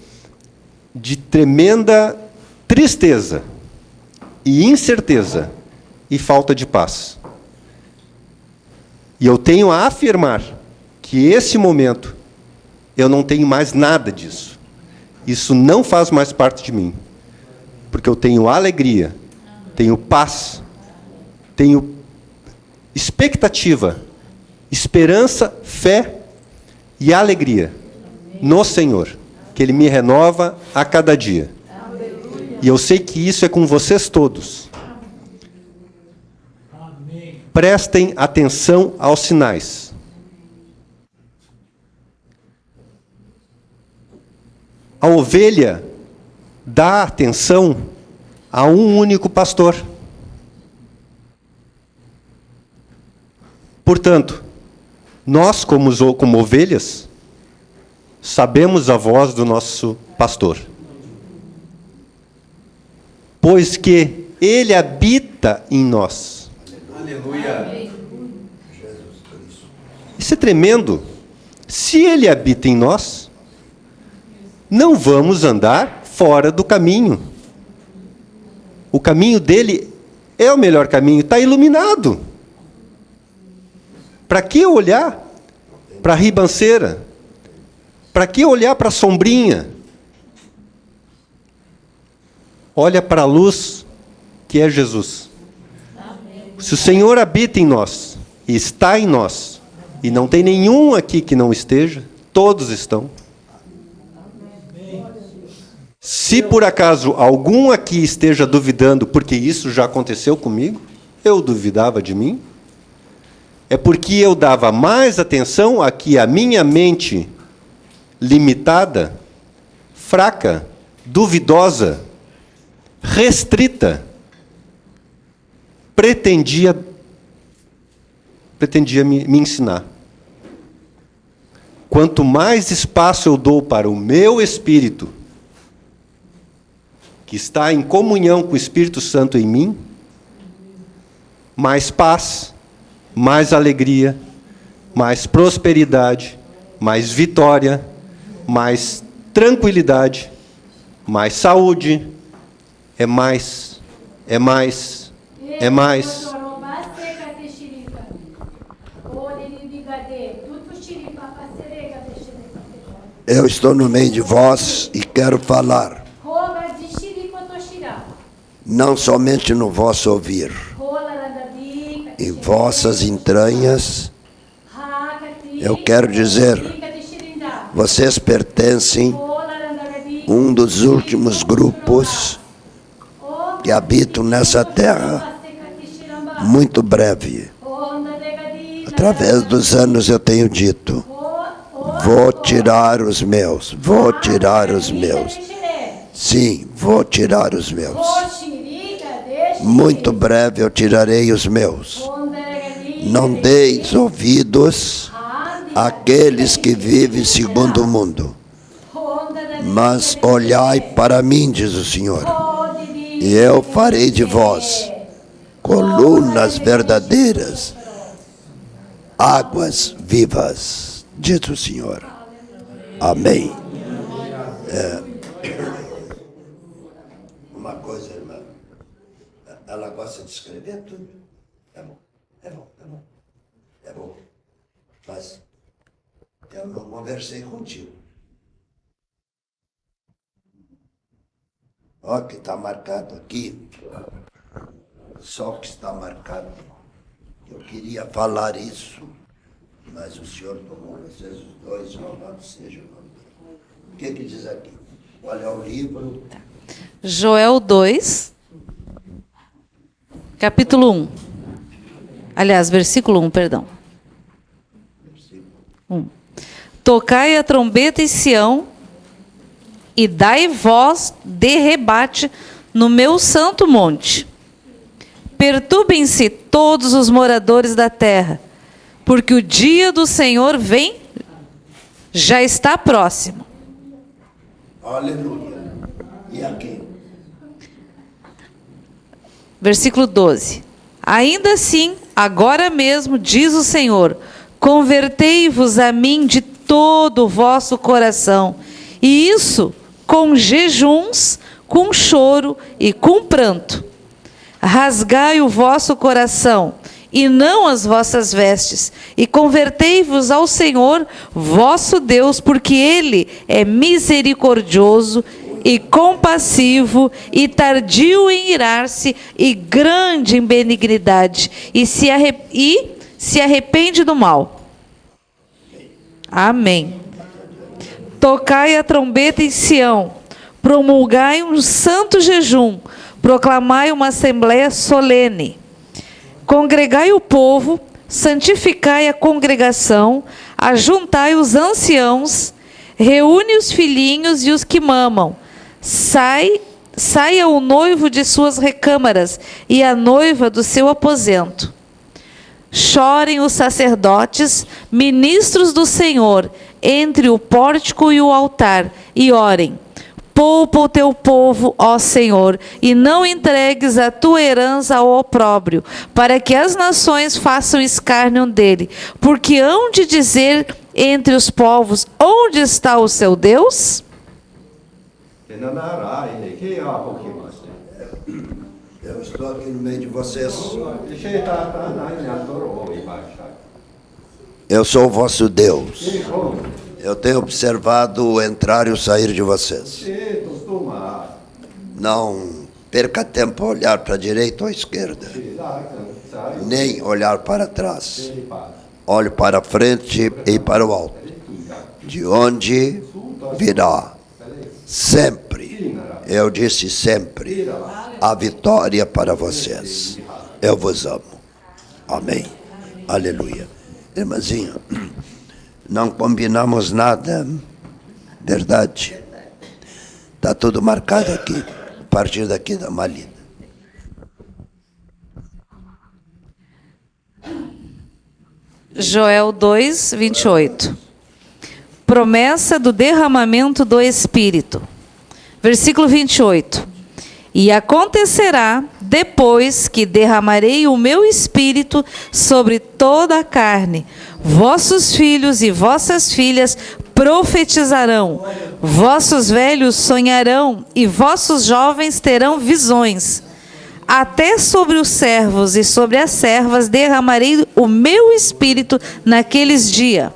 de tremenda tristeza e incerteza e falta de paz. E eu tenho a afirmar que esse momento eu não tenho mais nada disso. Isso não faz mais parte de mim. Porque eu tenho alegria, tenho paz, tenho expectativa, esperança, fé e alegria no Senhor, que Ele me renova a cada dia. E eu sei que isso é com vocês todos. Prestem atenção aos sinais. A ovelha dá atenção a um único pastor. Portanto, nós, como ovelhas, sabemos a voz do nosso pastor. Pois que Ele habita em nós. Aleluia. Isso é tremendo. Se Ele habita em nós, não vamos andar fora do caminho. O caminho dele é o melhor caminho, está iluminado. Para que olhar para a ribanceira? Para que olhar para a sombrinha? Olha para a luz que é Jesus. Se o Senhor habita em nós, e está em nós, e não tem nenhum aqui que não esteja, todos estão. Se por acaso algum aqui esteja duvidando, porque isso já aconteceu comigo, eu duvidava de mim, é porque eu dava mais atenção a que a minha mente limitada, fraca, duvidosa, restrita, pretendia me ensinar. Quanto mais espaço eu dou para o meu espírito, que está em comunhão com o Espírito Santo em mim, mais paz, mais alegria, mais prosperidade, mais vitória, mais tranquilidade, mais saúde, é mais. Eu estou no meio de vós e quero falar, não somente no vosso ouvir, em vossas entranhas. Eu quero dizer, vocês pertencem a um dos últimos grupos que habitam nessa terra, muito breve. Através dos anos eu tenho dito, vou tirar os meus. Sim, vou tirar os meus. Muito breve eu tirarei os meus. Não deis ouvidos àqueles que vivem segundo o mundo, mas olhai para mim, diz o Senhor, e eu farei de vós colunas verdadeiras, águas vivas, diz o Senhor. Amém. Uma coisa, irmã, ela gosta de escrever tudo. É bom. Mas eu não conversei contigo. Ó, que está marcado aqui. Só o que está marcado. Eu queria falar isso, mas o Senhor tomou vocês os dois, louvado seja o nome dele. O que diz aqui? Qual é o livro? Joel 2, capítulo 1. Aliás, versículo 1, perdão. 1. Tocai a trombeta em Sião e dai voz de rebate no meu santo monte. Perturbem-se todos os moradores da terra, porque o dia do Senhor vem, já está próximo. Aleluia. E aqui? Versículo 12. Ainda assim, agora mesmo, diz o Senhor, convertei-vos a mim de todo o vosso coração, e isso com jejuns, com choro e com pranto. Rasgai o vosso coração, e não as vossas vestes, e convertei-vos ao Senhor, vosso Deus, porque Ele é misericordioso e compassivo, e tardio em irar-se, e grande em benignidade, e se arrepende do mal. Amém. Tocai a trombeta em Sião, promulgai um santo jejum, proclamai uma assembleia solene. Congregai o povo, santificai a congregação, ajuntai os anciãos, reúne os filhinhos e os que mamam. Saia o noivo de suas recâmaras e a noiva do seu aposento. Chorem os sacerdotes, ministros do Senhor, entre o pórtico e o altar, e orem. Poupa o teu povo, ó Senhor, e não entregues a tua herança ao opróbrio, para que as nações façam escárnio dele. Porque hão de dizer entre os povos, onde está o seu Deus? Eu estou aqui no meio de vocês. Eu sou o vosso Deus. Eu tenho observado o entrar e o sair de vocês. Não perca tempo a olhar para a direita ou à esquerda, nem olhar para trás. Olhe para frente e para o alto, de onde virá sempre, eu disse sempre, a vitória para vocês. Eu vos amo. Amém. Aleluia. Irmãzinha, não combinamos nada, verdade? Está tudo marcado aqui, a partir daqui dá uma lida. Joel 2, 28. Promessa do derramamento do Espírito. Versículo 28. E acontecerá, depois que derramarei o meu espírito sobre toda a carne, vossos filhos e vossas filhas profetizarão, vossos velhos sonharão e vossos jovens terão visões. Até sobre os servos e sobre as servas derramarei o meu espírito naqueles dias.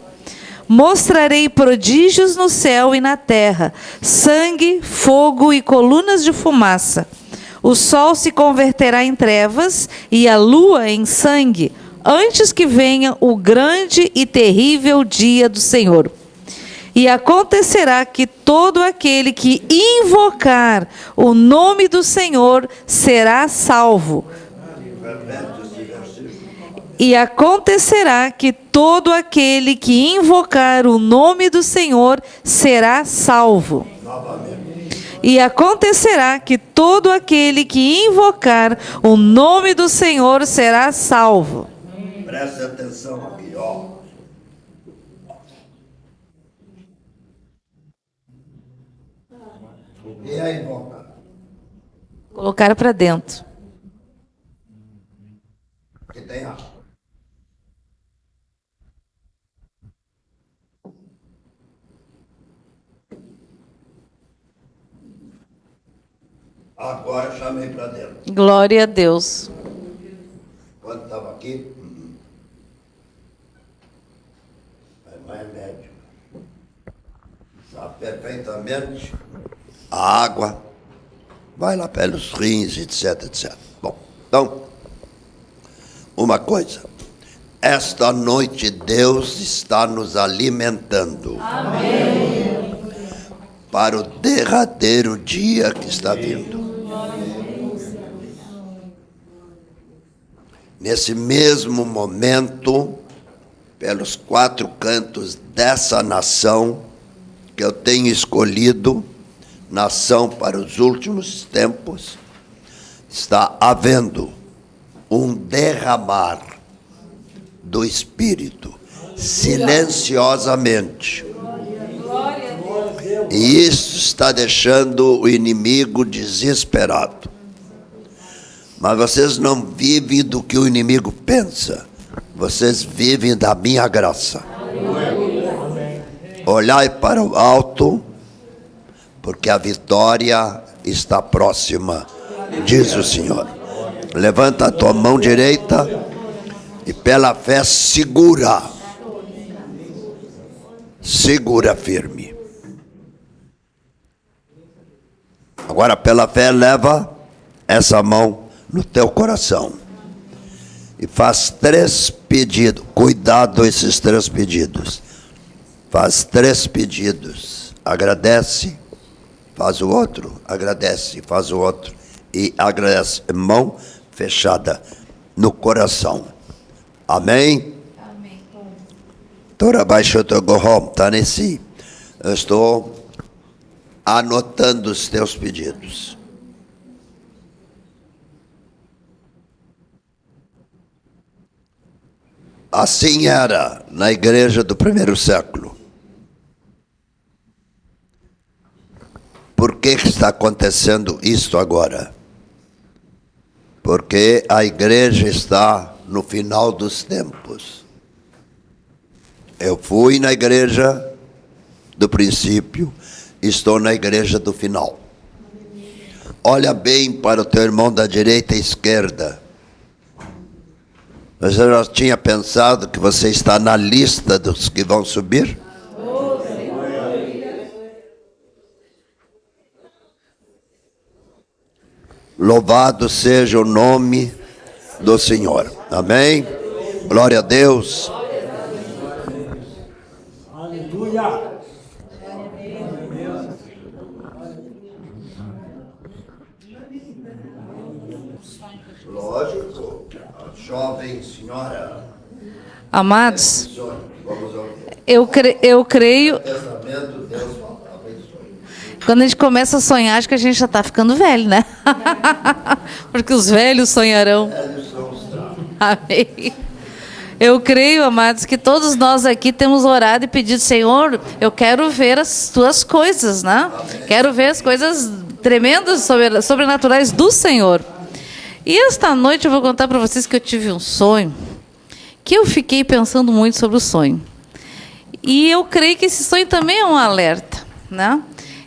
Mostrarei prodígios no céu e na terra, sangue, fogo e colunas de fumaça. O sol se converterá em trevas e a lua em sangue, antes que venha o grande e terrível dia do Senhor. E acontecerá que todo aquele que invocar o nome do Senhor será salvo. E acontecerá que todo aquele que invocar o nome do Senhor será salvo. E acontecerá que todo aquele que invocar o nome do Senhor será salvo. Preste atenção aqui, ó. O que é invocar? Colocar para dentro. Que tem água. Agora chamei para dentro. Glória a Deus. Quando estava aqui, mas é médio. Sabe perfeitamente. A água vai lá pelos rins, etc, etc. Bom, então, uma coisa. Esta noite Deus está nos alimentando. Amém. Para o derradeiro dia que está vindo. Nesse mesmo momento, pelos 4 cantos dessa nação, que eu tenho escolhido, nação para os últimos tempos, está havendo um derramar do Espírito, silenciosamente. E isso está deixando o inimigo desesperado. Mas vocês não vivem do que o inimigo pensa. Vocês vivem da minha graça. Olhai para o alto, porque a vitória está próxima, diz o Senhor. Levanta a tua mão direita e pela fé segura. Segura firme. Agora pela fé leva essa mão no teu coração e faz 3 pedidos. Cuidado esses 3 pedidos. Faz 3 pedidos. Agradece, faz o outro. Agradece, faz o outro. E agradece. Mão fechada no coração. Amém? Amém. Eu estou anotando os teus pedidos. Assim era na igreja do primeiro século. Por que está acontecendo isto agora? Porque a igreja está no final dos tempos. Eu fui na igreja do princípio, estou na igreja do final. Olha bem para o teu irmão da direita e esquerda. Você já tinha pensado que você está na lista dos que vão subir? Louvado seja o nome do Senhor. Amém? Glória a Deus. Aleluia. Lógico, a jovem senhora. Amados, Vamos ouvir. eu creio. Testamento, Deus abençoe. Quando a gente começa a sonhar, acho que a gente já está ficando velho, né? Porque os velhos sonharão. Amém. Eu creio, amados, que todos nós aqui temos orado e pedido, Senhor, eu quero ver as tuas coisas, né? Quero ver as coisas tremendos, sobrenaturais do Senhor. E esta noite eu vou contar para vocês que eu tive um sonho, que eu fiquei pensando muito sobre o sonho. E eu creio que esse sonho também é um alerta, né?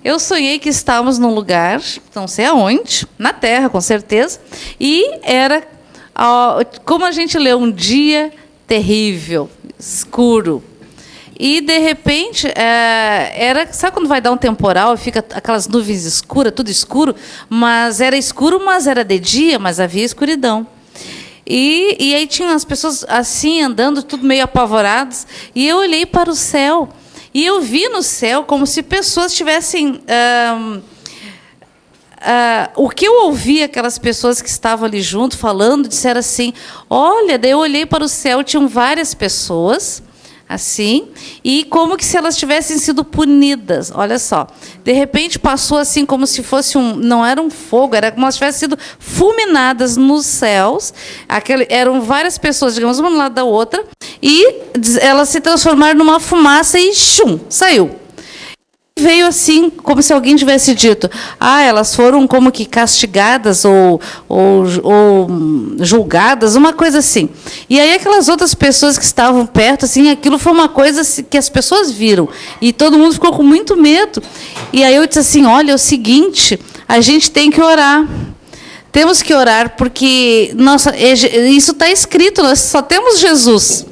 Eu sonhei que estávamos num lugar, não sei aonde, na Terra, com certeza, e era, como a gente lê, um dia terrível, escuro. E, de repente, sabe quando vai dar um temporal e fica aquelas nuvens escuras, tudo escuro? Mas era escuro, mas era de dia, mas havia escuridão. E aí tinham as pessoas assim, andando, tudo meio apavoradas, e eu olhei para o céu, e eu vi no céu como se pessoas tivessem... o que eu ouvi, aquelas pessoas que estavam ali junto, falando, disseram assim, olha, daí eu olhei para o céu, tinham várias pessoas... assim, e como que se elas tivessem sido punidas, olha só, de repente passou assim como se fosse não era um fogo, era como se tivessem sido fulminadas nos céus, eram várias pessoas, digamos, uma do lado da outra, e elas se transformaram numa fumaça e chum, saiu. Veio assim, como se alguém tivesse dito, elas foram como que castigadas ou julgadas, uma coisa assim. E aí aquelas outras pessoas que estavam perto, assim, aquilo foi uma coisa que as pessoas viram. E todo mundo ficou com muito medo. E aí eu disse assim, olha, é o seguinte, a gente tem que orar. Temos que orar, porque isso está escrito, nós só temos Jesus.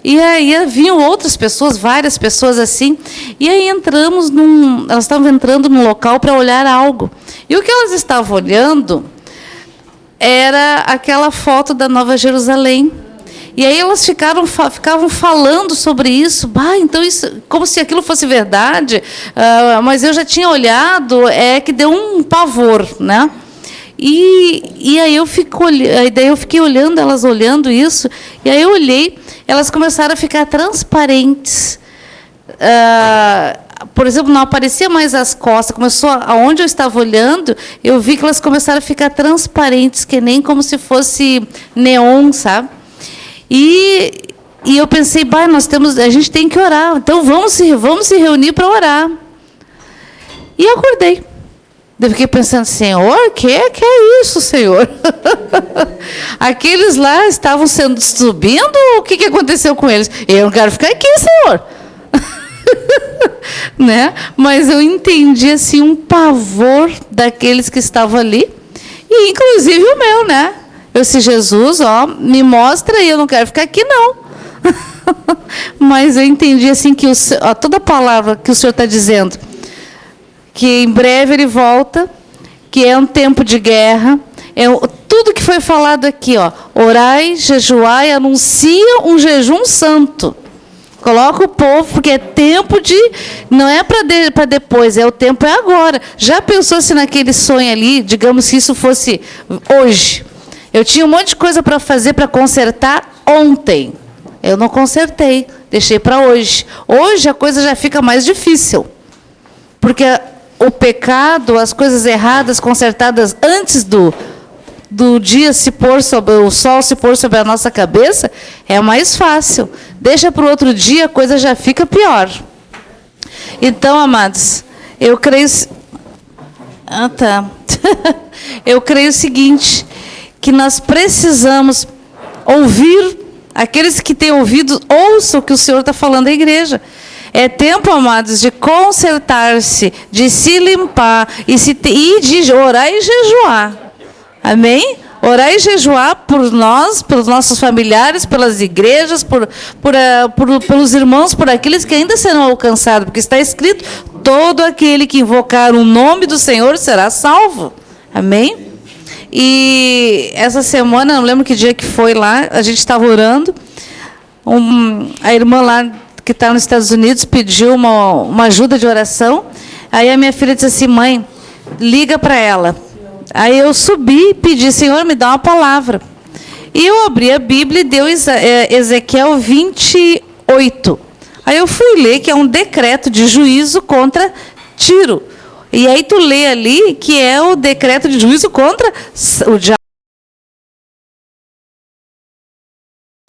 E aí vinham outras pessoas, várias pessoas assim, e aí elas estavam entrando num local para olhar algo. E o que elas estavam olhando era aquela foto da Nova Jerusalém. E aí elas ficavam falando sobre isso, então isso, como se aquilo fosse verdade, mas eu já tinha olhado, que deu um pavor, né? E aí daí eu fiquei olhando, elas olhando isso, e aí eu olhei, elas começaram a ficar transparentes. Por exemplo, não aparecia mais as costas, começou aonde eu estava olhando, eu vi que elas começaram a ficar transparentes, que nem como se fosse neon, sabe? E eu pensei, a gente tem que orar, então vamos se reunir para orar. E eu acordei. Eu fiquei pensando, Senhor, que é isso, Senhor? Aqueles lá estavam subindo, o que aconteceu com eles? Eu não quero ficar aqui, Senhor. Né? Mas eu entendi assim, um pavor daqueles que estavam ali, e inclusive o meu, né? Eu disse, Jesus, me mostra aí, eu não quero ficar aqui, não. Mas eu entendi assim, que toda palavra que o Senhor está dizendo, que em breve ele volta, que é um tempo de guerra, tudo que foi falado aqui, orai, jejuai, anuncia um jejum santo. Coloca o povo, porque é tempo não é para depois, o tempo é agora. Já pensou se naquele sonho ali, digamos que isso fosse hoje? Eu tinha um monte de coisa para fazer, para consertar ontem. Eu não consertei, deixei para hoje. Hoje a coisa já fica mais difícil, porque o pecado, as coisas erradas consertadas antes do dia o sol se pôr sobre a nossa cabeça, é mais fácil. Deixa para o outro dia, a coisa já fica pior. Então, amados, eu creio... eu creio o seguinte, que nós precisamos ouvir, aqueles que têm ouvido, ouçam o que o Senhor está falando à igreja. É tempo, amados, de consertar-se, de se limpar e de orar e jejuar. Amém? Orar e jejuar por nós, pelos nossos familiares, pelas igrejas, pelos irmãos, por aqueles que ainda serão alcançados, porque está escrito, todo aquele que invocar o nome do Senhor será salvo. Amém? E essa semana, não lembro que dia que foi lá, a gente estava orando, a irmã lá, que está nos Estados Unidos, pediu uma ajuda de oração. Aí a minha filha disse assim, mãe, liga para ela. Aí eu subi e pedi, Senhor, me dá uma palavra. E eu abri a Bíblia e deu Ezequiel 28. Aí eu fui ler que é um decreto de juízo contra Tiro. E aí tu lê ali que é o decreto de juízo contra o diabo.